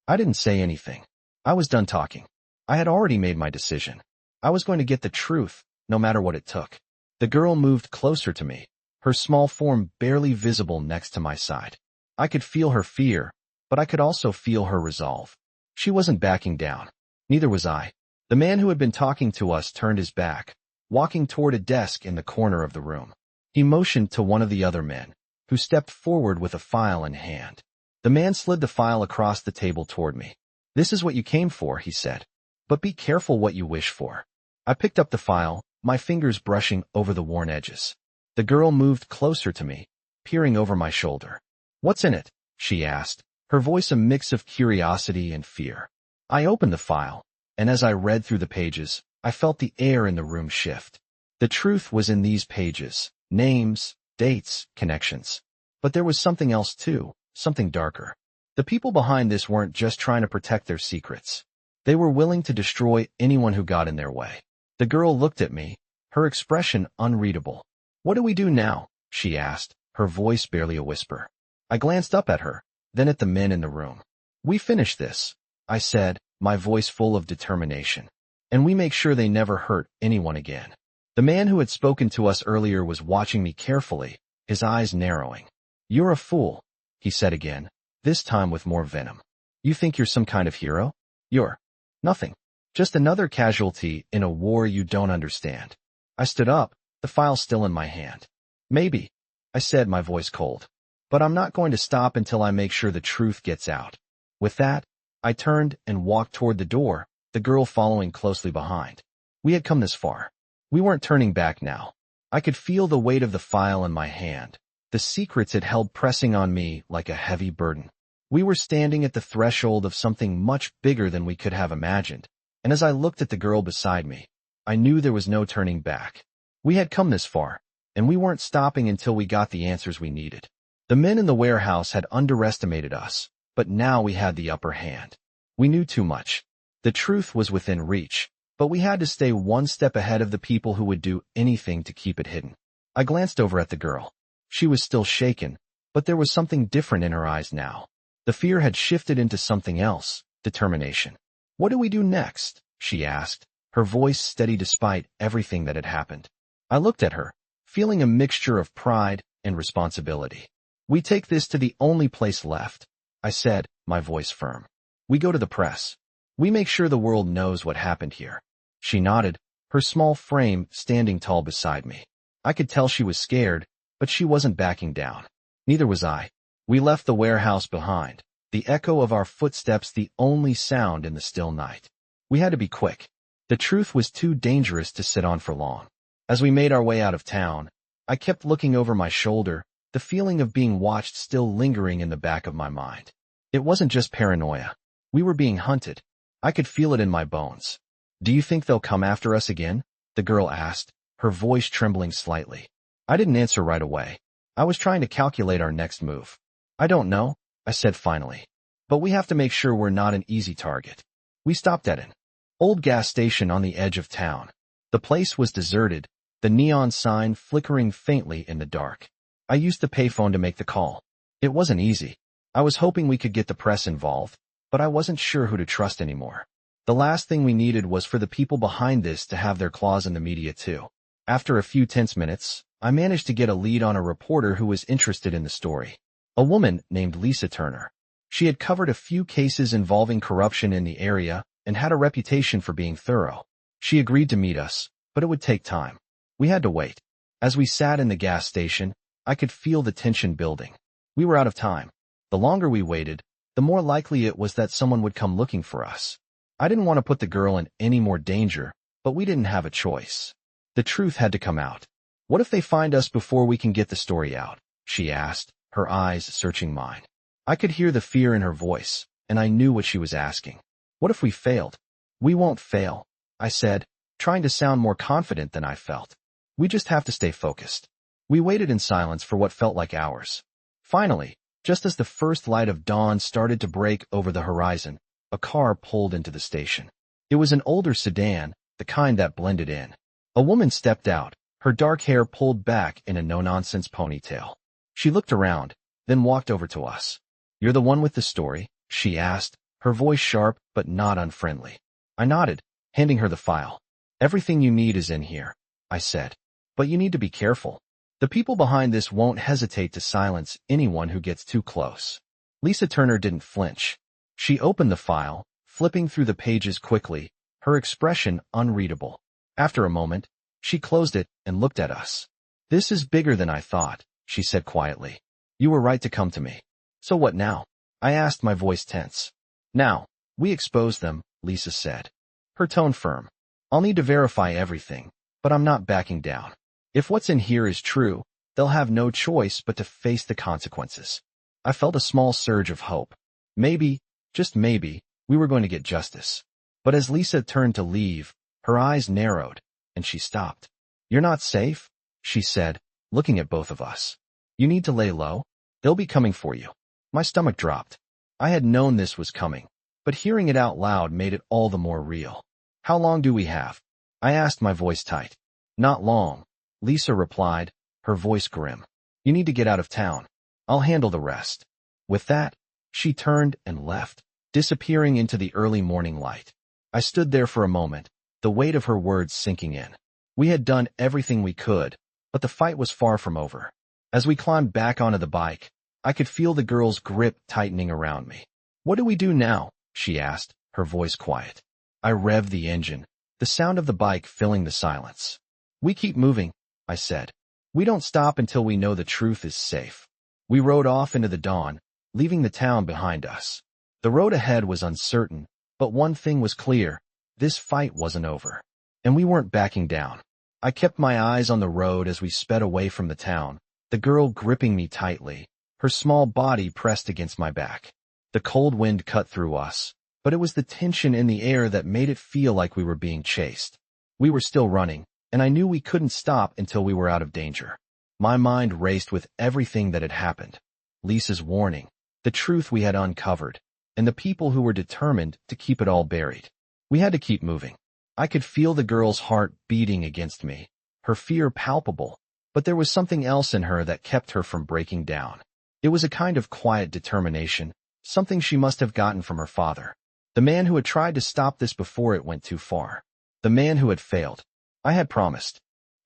I didn't say anything. I was done talking. I had already made my decision. I was going to get the truth, no matter what it took. The girl moved closer to me, her small form barely visible next to my side. I could feel her fear, but I could also feel her resolve. She wasn't backing down. Neither was I. The man who had been talking to us turned his back, walking toward a desk in the corner of the room. He motioned to one of the other men, who stepped forward with a file in hand. The man slid the file across the table toward me. "This is what you came for," he said. "But be careful what you wish for." I picked up the file, my fingers brushing over the worn edges. The girl moved closer to me, peering over my shoulder. "What's in it?" she asked, her voice a mix of curiosity and fear. I opened the file, and as I read through the pages, I felt the air in the room shift. The truth was in these pages: names, dates, connections. But there was something else too, something darker. The people behind this weren't just trying to protect their secrets. They were willing to destroy anyone who got in their way. The girl looked at me, her expression unreadable. "What do we do now?" she asked, her voice barely a whisper. I glanced up at her, then at the men in the room. "We finish this," I said, my voice full of determination. "And we make sure they never hurt anyone again." The man who had spoken to us earlier was watching me carefully, his eyes narrowing. "You're a fool," he said again, this time with more venom. "You think you're some kind of hero? You're nothing. Just another casualty in a war you don't understand." I stood up, the file still in my hand. "Maybe," I said, my voice cold. "But I'm not going to stop until I make sure the truth gets out." With that, I turned and walked toward the door, the girl following closely behind. We had come this far. We weren't turning back now. I could feel the weight of the file in my hand, the secrets it held pressing on me like a heavy burden. We were standing at the threshold of something much bigger than we could have imagined, and as I looked at the girl beside me, I knew there was no turning back. We had come this far, and we weren't stopping until we got the answers we needed. The men in the warehouse had underestimated us, but now we had the upper hand. We knew too much. The truth was within reach, but we had to stay one step ahead of the people who would do anything to keep it hidden. I glanced over at the girl. She was still shaken, but there was something different in her eyes now. The fear had shifted into something else, determination. "What do we do next?" she asked, her voice steady despite everything that had happened. I looked at her, feeling a mixture of pride and responsibility. "We take this to the only place left," I said, my voice firm. "We go to the press. We make sure the world knows what happened here." She nodded, her small frame standing tall beside me. I could tell she was scared, but she wasn't backing down. Neither was I. We left the warehouse behind, the echo of our footsteps the only sound in the still night. We had to be quick. The truth was too dangerous to sit on for long. As we made our way out of town, I kept looking over my shoulder, the feeling of being watched still lingering in the back of my mind. It wasn't just paranoia. We were being hunted. I could feel it in my bones. "Do you think they'll come after us again?" the girl asked, her voice trembling slightly. I didn't answer right away. I was trying to calculate our next move. "I don't know," I said finally. "But we have to make sure we're not an easy target." We stopped at an old gas station on the edge of town. The place was deserted, the neon sign flickering faintly in the dark. I used the payphone to make the call. It wasn't easy. I was hoping we could get the press involved, but I wasn't sure who to trust anymore. The last thing we needed was for the people behind this to have their claws in the media too. After a few tense minutes, I managed to get a lead on a reporter who was interested in the story. A woman named Lisa Turner. She had covered a few cases involving corruption in the area and had a reputation for being thorough. She agreed to meet us, but it would take time. We had to wait. As we sat in the gas station, I could feel the tension building. We were out of time. The longer we waited, the more likely it was that someone would come looking for us. I didn't want to put the girl in any more danger, but we didn't have a choice. The truth had to come out. "What if they find us before we can get the story out?" she asked, her eyes searching mine. I could hear the fear in her voice, and I knew what she was asking. "What if we failed?" "We won't fail," I said, trying to sound more confident than I felt. "We just have to stay focused." We waited in silence for what felt like hours. Finally, just as the first light of dawn started to break over the horizon, a car pulled into the station. It was an older sedan, the kind that blended in. A woman stepped out, her dark hair pulled back in a no-nonsense ponytail. She looked around, then walked over to us. "You're the one with the story?" she asked, her voice sharp but not unfriendly. I nodded, handing her the file. "Everything you need is in here," I said. "But you need to be careful. The people behind this won't hesitate to silence anyone who gets too close." Lisa Turner didn't flinch. She opened the file, flipping through the pages quickly, her expression unreadable. After a moment, she closed it and looked at us. "This is bigger than I thought," she said quietly. "You were right to come to me." "So what now?" I asked, my voice tense. "Now, we expose them," Lisa said, her tone firm. "I'll need to verify everything, but I'm not backing down. If what's in here is true, they'll have no choice but to face the consequences." I felt a small surge of hope. Maybe, just maybe, we were going to get justice. But as Lisa turned to leave, her eyes narrowed, and she stopped. "You're not safe," she said, looking at both of us. "You need to lay low. They'll be coming for you." My stomach dropped. I had known this was coming, but hearing it out loud made it all the more real. "How long do we have?" I asked, my voice tight. "Not long," Lisa replied, her voice grim. "You need to get out of town. I'll handle the rest." With that, she turned and left, disappearing into the early morning light. I stood there for a moment, the weight of her words sinking in. We had done everything we could, but the fight was far from over. As we climbed back onto the bike, I could feel the girl's grip tightening around me. "What do we do now?" she asked, her voice quiet. I revved the engine, the sound of the bike filling the silence. "We keep moving," I said. "We don't stop until we know the truth is safe." We rode off into the dawn, leaving the town behind us. The road ahead was uncertain, but one thing was clear: this fight wasn't over. And we weren't backing down. I kept my eyes on the road as we sped away from the town, the girl gripping me tightly, her small body pressed against my back. The cold wind cut through us, but it was the tension in the air that made it feel like we were being chased. We were still running, and I knew we couldn't stop until we were out of danger. My mind raced with everything that had happened. Lisa's warning, the truth we had uncovered, and the people who were determined to keep it all buried. We had to keep moving. I could feel the girl's heart beating against me, her fear palpable, but there was something else in her that kept her from breaking down. It was a kind of quiet determination, something she must have gotten from her father, the man who had tried to stop this before it went too far, the man who had failed. I had promised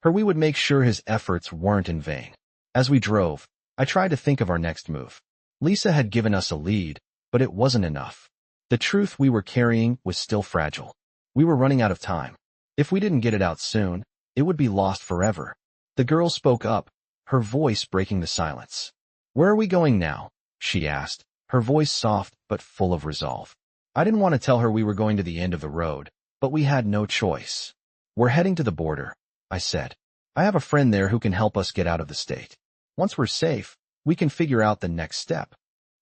her we would make sure his efforts weren't in vain. As we drove, I tried to think of our next move. Lisa had given us a lead, but it wasn't enough. The truth we were carrying was still fragile. We were running out of time. If we didn't get it out soon, it would be lost forever. The girl spoke up, her voice breaking the silence. "Where are we going now?" she asked, her voice soft but full of resolve. I didn't want to tell her we were going to the end of the road, but we had no choice. "We're heading to the border," I said. "I have a friend there who can help us get out of the state. Once we're safe, we can figure out the next step."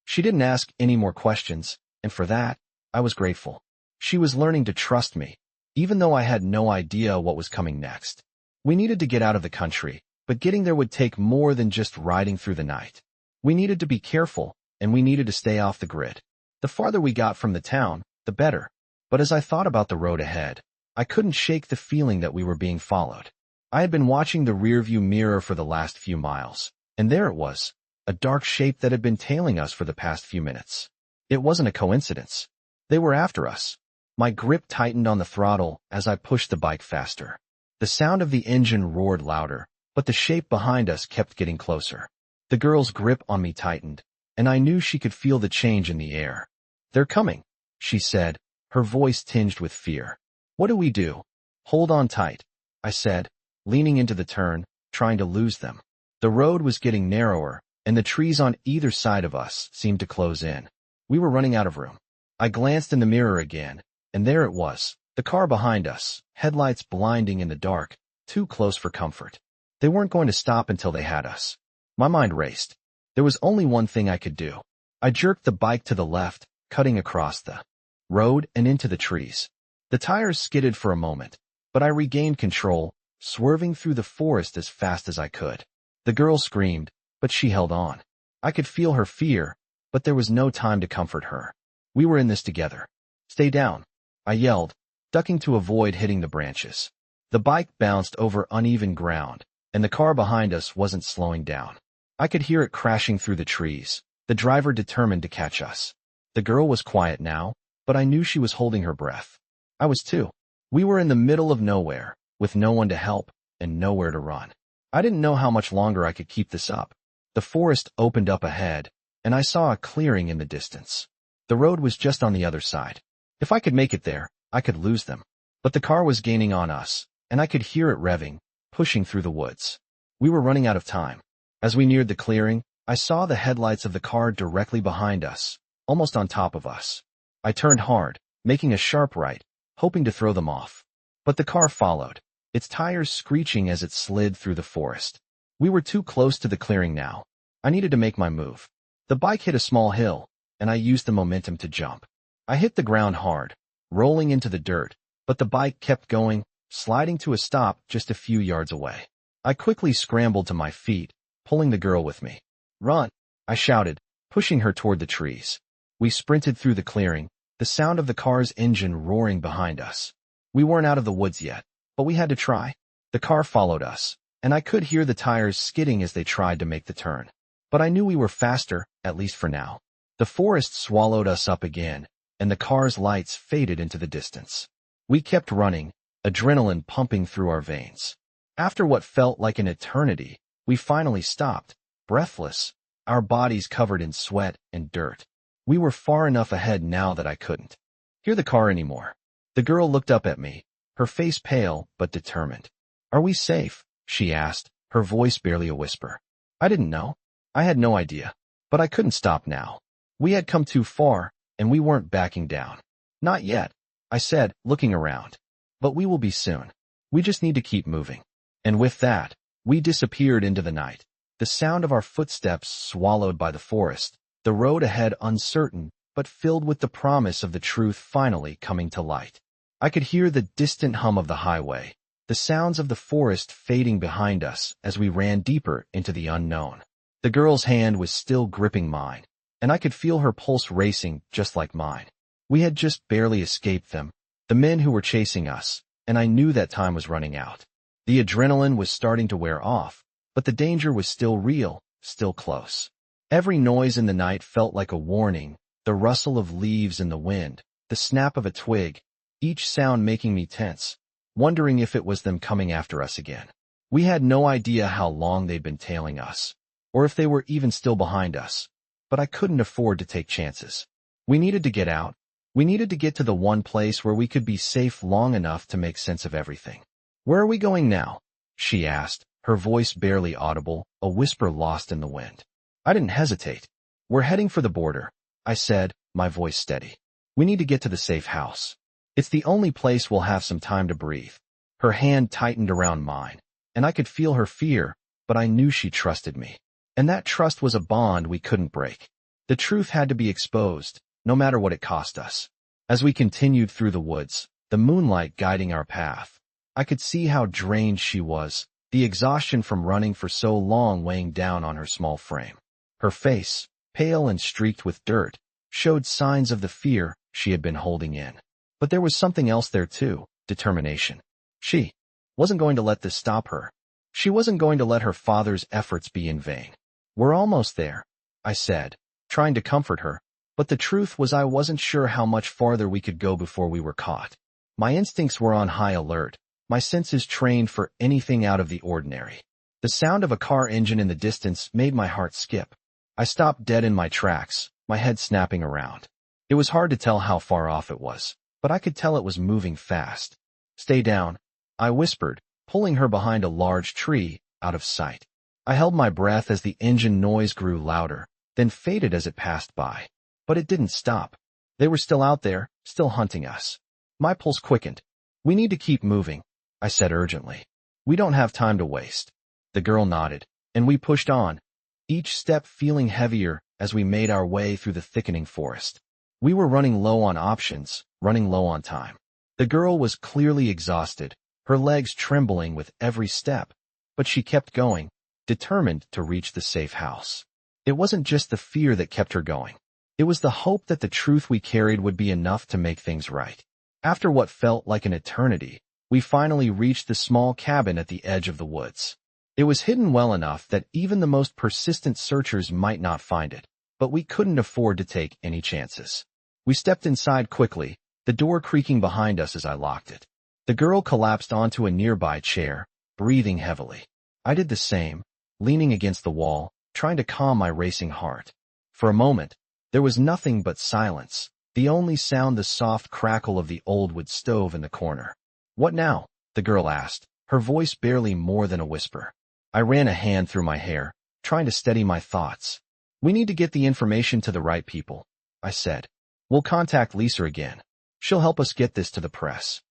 She didn't ask any more questions, and for that, I was grateful. She was learning to trust me, even though I had no idea what was coming next. We needed to get out of the country, but getting there would take more than just riding through the night. We needed to be careful, and we needed to stay off the grid. The farther we got from the town, the better. But as I thought about the road ahead, I couldn't shake the feeling that we were being followed. I had been watching the rearview mirror for the last few miles, and there it was, a dark shape that had been tailing us for the past few minutes. It wasn't a coincidence. They were after us. My grip tightened on the throttle as I pushed the bike faster. The sound of the engine roared louder, but the shape behind us kept getting closer. The girl's grip on me tightened, and I knew she could feel the change in the air. "They're coming," she said, her voice tinged with fear. "What do we do?" "Hold on tight," I said, leaning into the turn, trying to lose them. The road was getting narrower, and the trees on either side of us seemed to close in. We were running out of room. I glanced in the mirror again, and there it was, the car behind us, headlights blinding in the dark, too close for comfort. They weren't going to stop until they had us. My mind raced. There was only one thing I could do. I jerked the bike to the left, cutting across the road and into the trees. The tires skidded for a moment, but I regained control, swerving through the forest as fast as I could. The girl screamed, but she held on. I could feel her fear, but there was no time to comfort her. We were in this together. "Stay down," I yelled, ducking to avoid hitting the branches. The bike bounced over uneven ground, and the car behind us wasn't slowing down. I could hear it crashing through the trees, the driver determined to catch us. The girl was quiet now, but I knew she was holding her breath. I was too. We were in the middle of nowhere, with no one to help, and nowhere to run. I didn't know how much longer I could keep this up. The forest opened up ahead, and I saw a clearing in the distance. The road was just on the other side. If I could make it there, I could lose them. But the car was gaining on us, and I could hear it revving, pushing through the woods. We were running out of time. As we neared the clearing, I saw the headlights of the car directly behind us, almost on top of us. I turned hard, making a sharp right, hoping to throw them off. But the car followed, its tires screeching as it slid through the forest. We were too close to the clearing now. I needed to make my move. The bike hit a small hill, and I used the momentum to jump. I hit the ground hard, rolling into the dirt, but the bike kept going, sliding to a stop just a few yards away. I quickly scrambled to my feet, pulling the girl with me. "Run!" I shouted, pushing her toward the trees. We sprinted through the clearing, the sound of the car's engine roaring behind us. We weren't out of the woods yet, but we had to try. The car followed us, and I could hear the tires skidding as they tried to make the turn. But I knew we were faster, at least for now. The forest swallowed us up again, and the car's lights faded into the distance. We kept running, adrenaline pumping through our veins. After what felt like an eternity, we finally stopped, breathless, our bodies covered in sweat and dirt. We were far enough ahead now that I couldn't hear the car anymore. The girl looked up at me, her face pale but determined. "Are we safe?" she asked, her voice barely a whisper. I didn't know. I had no idea. But I couldn't stop now. We had come too far, and we weren't backing down. "Not yet," I said, looking around. "But we will be soon. We just need to keep moving." And with that, we disappeared into the night. The sound of our footsteps swallowed by the forest, the road ahead uncertain, but filled with the promise of the truth finally coming to light. I could hear the distant hum of the highway, the sounds of the forest fading behind us as we ran deeper into the unknown. The girl's hand was still gripping mine, and I could feel her pulse racing just like mine. We had just barely escaped them, the men who were chasing us, and I knew that time was running out. The adrenaline was starting to wear off, but the danger was still real, still close. Every noise in the night felt like a warning, the rustle of leaves in the wind, the snap of a twig, each sound making me tense, wondering if it was them coming after us again. We had no idea how long they'd been tailing us, or if they were even still behind us, but I couldn't afford to take chances. We needed to get out. We needed to get to the one place where we could be safe long enough to make sense of everything. "Where are we going now?" she asked, her voice barely audible, a whisper lost in the wind. I didn't hesitate. "We're heading for the border," I said, my voice steady. "We need to get to the safe house. It's the only place we'll have some time to breathe." Her hand tightened around mine, and I could feel her fear, but I knew she trusted me. And that trust was a bond we couldn't break. The truth had to be exposed, no matter what it cost us. As we continued through the woods, the moonlight guiding our path, I could see how drained she was, the exhaustion from running for so long weighing down on her small frame. Her face, pale and streaked with dirt, showed signs of the fear she had been holding in. But there was something else there too, determination. She wasn't going to let this stop her. She wasn't going to let her father's efforts be in vain. "We're almost there," I said, trying to comfort her, but the truth was I wasn't sure how much farther we could go before we were caught. My instincts were on high alert, my senses trained for anything out of the ordinary. The sound of a car engine in the distance made my heart skip. I stopped dead in my tracks, my head snapping around. It was hard to tell how far off it was, but I could tell it was moving fast. "Stay down," I whispered, pulling her behind a large tree, out of sight. I held my breath as the engine noise grew louder, then faded as it passed by. But it didn't stop. They were still out there, still hunting us. My pulse quickened. "We need to keep moving," I said urgently. "We don't have time to waste." The girl nodded, and we pushed on, each step feeling heavier as we made our way through the thickening forest. We were running low on options, running low on time. The girl was clearly exhausted, her legs trembling with every step, but she kept going, determined to reach the safe house. It wasn't just the fear that kept her going. It was the hope that the truth we carried would be enough to make things right. After what felt like an eternity, we finally reached the small cabin at the edge of the woods. It was hidden well enough that even the most persistent searchers might not find it, but we couldn't afford to take any chances. We stepped inside quickly, the door creaking behind us as I locked it. The girl collapsed onto a nearby chair, breathing heavily. I did the same, leaning against the wall, trying to calm my racing heart. For a moment, there was nothing but silence, the only sound the soft crackle of the old wood stove in the corner. What now? The girl asked, her voice barely more than a whisper. I ran a hand through my hair, trying to steady my thoughts. We need to get the information to the right people, I said. We'll contact Lisa again. She'll help us get this to the press.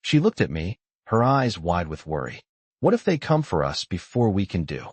She looked at me, her eyes wide with worry. What if they come for us before we can do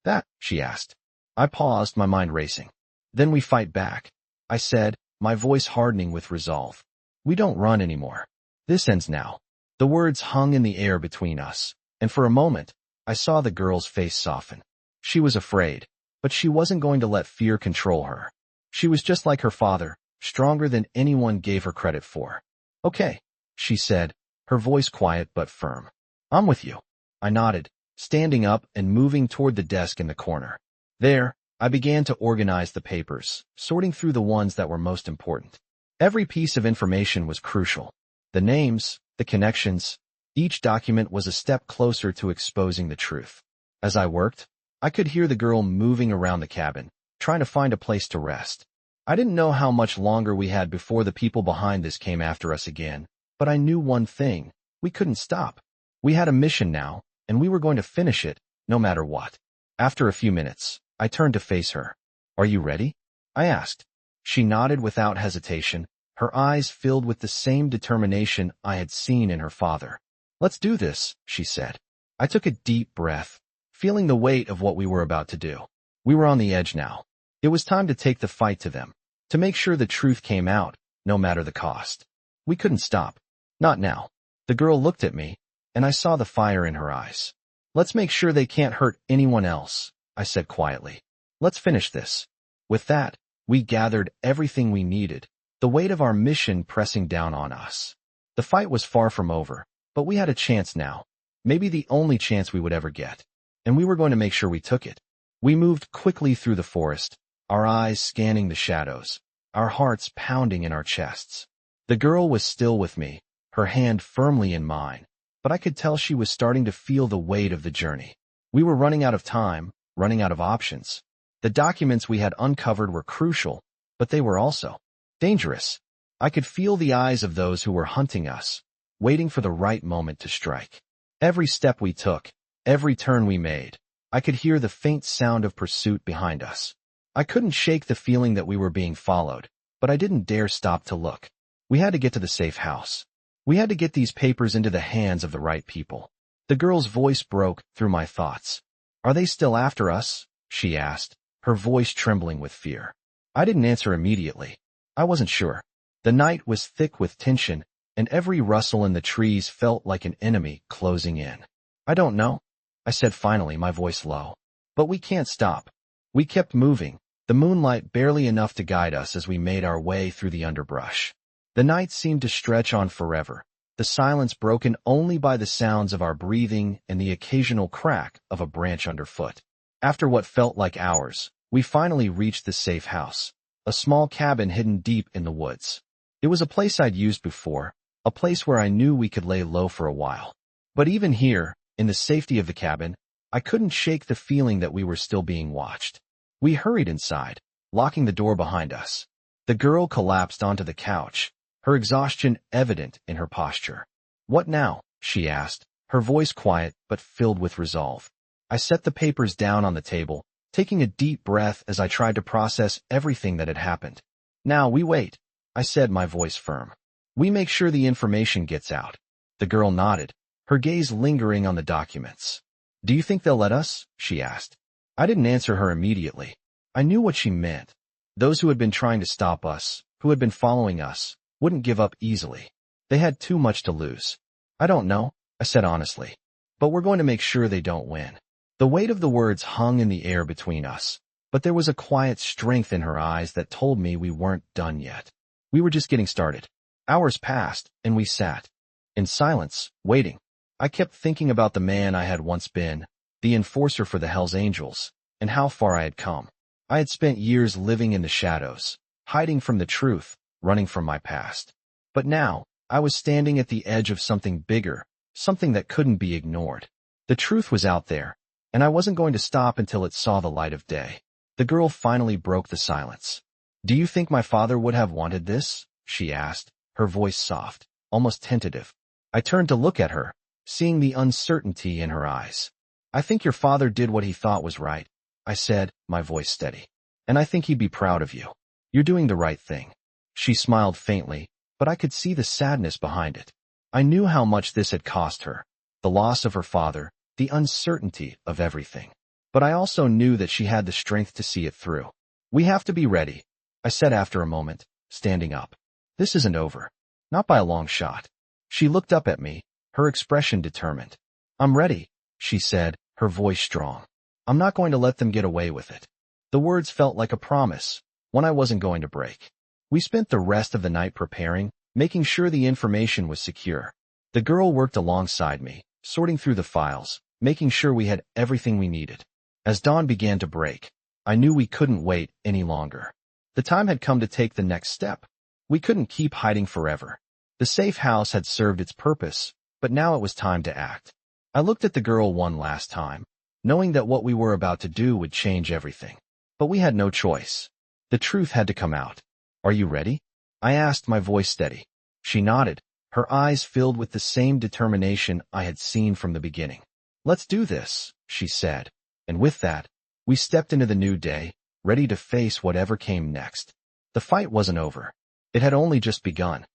that? She asked. I paused, my mind racing. Then we fight back, I said, my voice hardening with resolve. We don't run anymore. This ends now. The words hung in the air between us, and for a moment, I saw the girl's face soften. She was afraid, but she wasn't going to let fear control her. She was just like her father, stronger than anyone gave her credit for. Okay, she said, her voice quiet but firm. I'm with you. I nodded, standing up and moving toward the desk in the corner. There, I began to organize the papers, sorting through the ones that were most important. Every piece of information was crucial. The names, the connections, each document was a step closer to exposing the truth. As I worked, I could hear the girl moving around the cabin, trying to find a place to rest. I didn't know how much longer we had before the people behind this came after us again, but I knew one thing: we couldn't stop. We had a mission now, and we were going to finish it, no matter what. After a few minutes, I turned to face her. Are you ready? I asked. She nodded without hesitation, her eyes filled with the same determination I had seen in her father. Let's do this, she said. I took a deep breath, feeling the weight of what we were about to do. We were on the edge now. It was time to take the fight to them, to make sure the truth came out, no matter the cost. We couldn't stop. Not now. The girl looked at me, and I saw the fire in her eyes. Let's make sure they can't hurt anyone else, I said quietly. Let's finish this. With that, we gathered everything we needed, the weight of our mission pressing down on us. The fight was far from over, but we had a chance now, maybe the only chance we would ever get, and we were going to make sure we took it. We moved quickly through the forest, our eyes scanning the shadows, our hearts pounding in our chests. The girl was still with me, her hand firmly in mine, but I could tell she was starting to feel the weight of the journey. We were running out of time, running out of options. The documents we had uncovered were crucial, but they were also dangerous. I could feel the eyes of those who were hunting us, waiting for the right moment to strike. Every step we took, every turn we made, I could hear the faint sound of pursuit behind us. I couldn't shake the feeling that we were being followed, but I didn't dare stop to look. We had to get to the safe house. We had to get these papers into the hands of the right people. The girl's voice broke through my thoughts. Are they still after us? She asked, her voice trembling with fear. I didn't answer immediately. I wasn't sure. The night was thick with tension, and every rustle in the trees felt like an enemy closing in. I don't know, I said finally, my voice low. But we can't stop. We kept moving, the moonlight barely enough to guide us as we made our way through the underbrush. The night seemed to stretch on forever, the silence broken only by the sounds of our breathing and the occasional crack of a branch underfoot. After what felt like hours, we finally reached the safe house, a small cabin hidden deep in the woods. It was a place I'd used before, a place where I knew we could lay low for a while. But even here, in the safety of the cabin, I couldn't shake the feeling that we were still being watched. We hurried inside, locking the door behind us. The girl collapsed onto the couch, her exhaustion evident in her posture. What now? She asked, her voice quiet but filled with resolve. I set the papers down on the table, taking a deep breath as I tried to process everything that had happened. Now we wait, I said, my voice firm. We make sure the information gets out. The girl nodded, her gaze lingering on the documents. Do you think they'll let us? She asked. I didn't answer her immediately. I knew what she meant. Those who had been trying to stop us, who had been following us, wouldn't give up easily. They had too much to lose. I don't know, I said honestly. But we're going to make sure they don't win. The weight of the words hung in the air between us, but there was a quiet strength in her eyes that told me we weren't done yet. We were just getting started. Hours passed, and we sat in silence, waiting. I kept thinking about the man I had once been, the enforcer for the Hells Angels, and how far I had come. I had spent years living in the shadows, hiding from the truth, running from my past. But now, I was standing at the edge of something bigger, something that couldn't be ignored. The truth was out there, and I wasn't going to stop until it saw the light of day. The girl finally broke the silence. Do you think my father would have wanted this? She asked, her voice soft, almost tentative. I turned to look at her, seeing the uncertainty in her eyes. I think your father did what he thought was right, I said, my voice steady. And I think he'd be proud of you. You're doing the right thing. She smiled faintly, but I could see the sadness behind it. I knew how much this had cost her, the loss of her father, the uncertainty of everything. But I also knew that she had the strength to see it through. We have to be ready, I said after a moment, standing up. This isn't over. Not by a long shot. She looked up at me, her expression determined. I'm ready, she said, her voice strong. I'm not going to let them get away with it. The words felt like a promise, one I wasn't going to break. We spent the rest of the night preparing, making sure the information was secure. The girl worked alongside me, sorting through the files, making sure we had everything we needed. As dawn began to break, I knew we couldn't wait any longer. The time had come to take the next step. We couldn't keep hiding forever. The safe house had served its purpose, but now it was time to act. I looked at the girl one last time, knowing that what we were about to do would change everything. But we had no choice. The truth had to come out. Are you ready? I asked, my voice steady. She nodded, her eyes filled with the same determination I had seen from the beginning. Let's do this, she said. And with that, we stepped into the new day, ready to face whatever came next. The fight wasn't over. It had only just begun.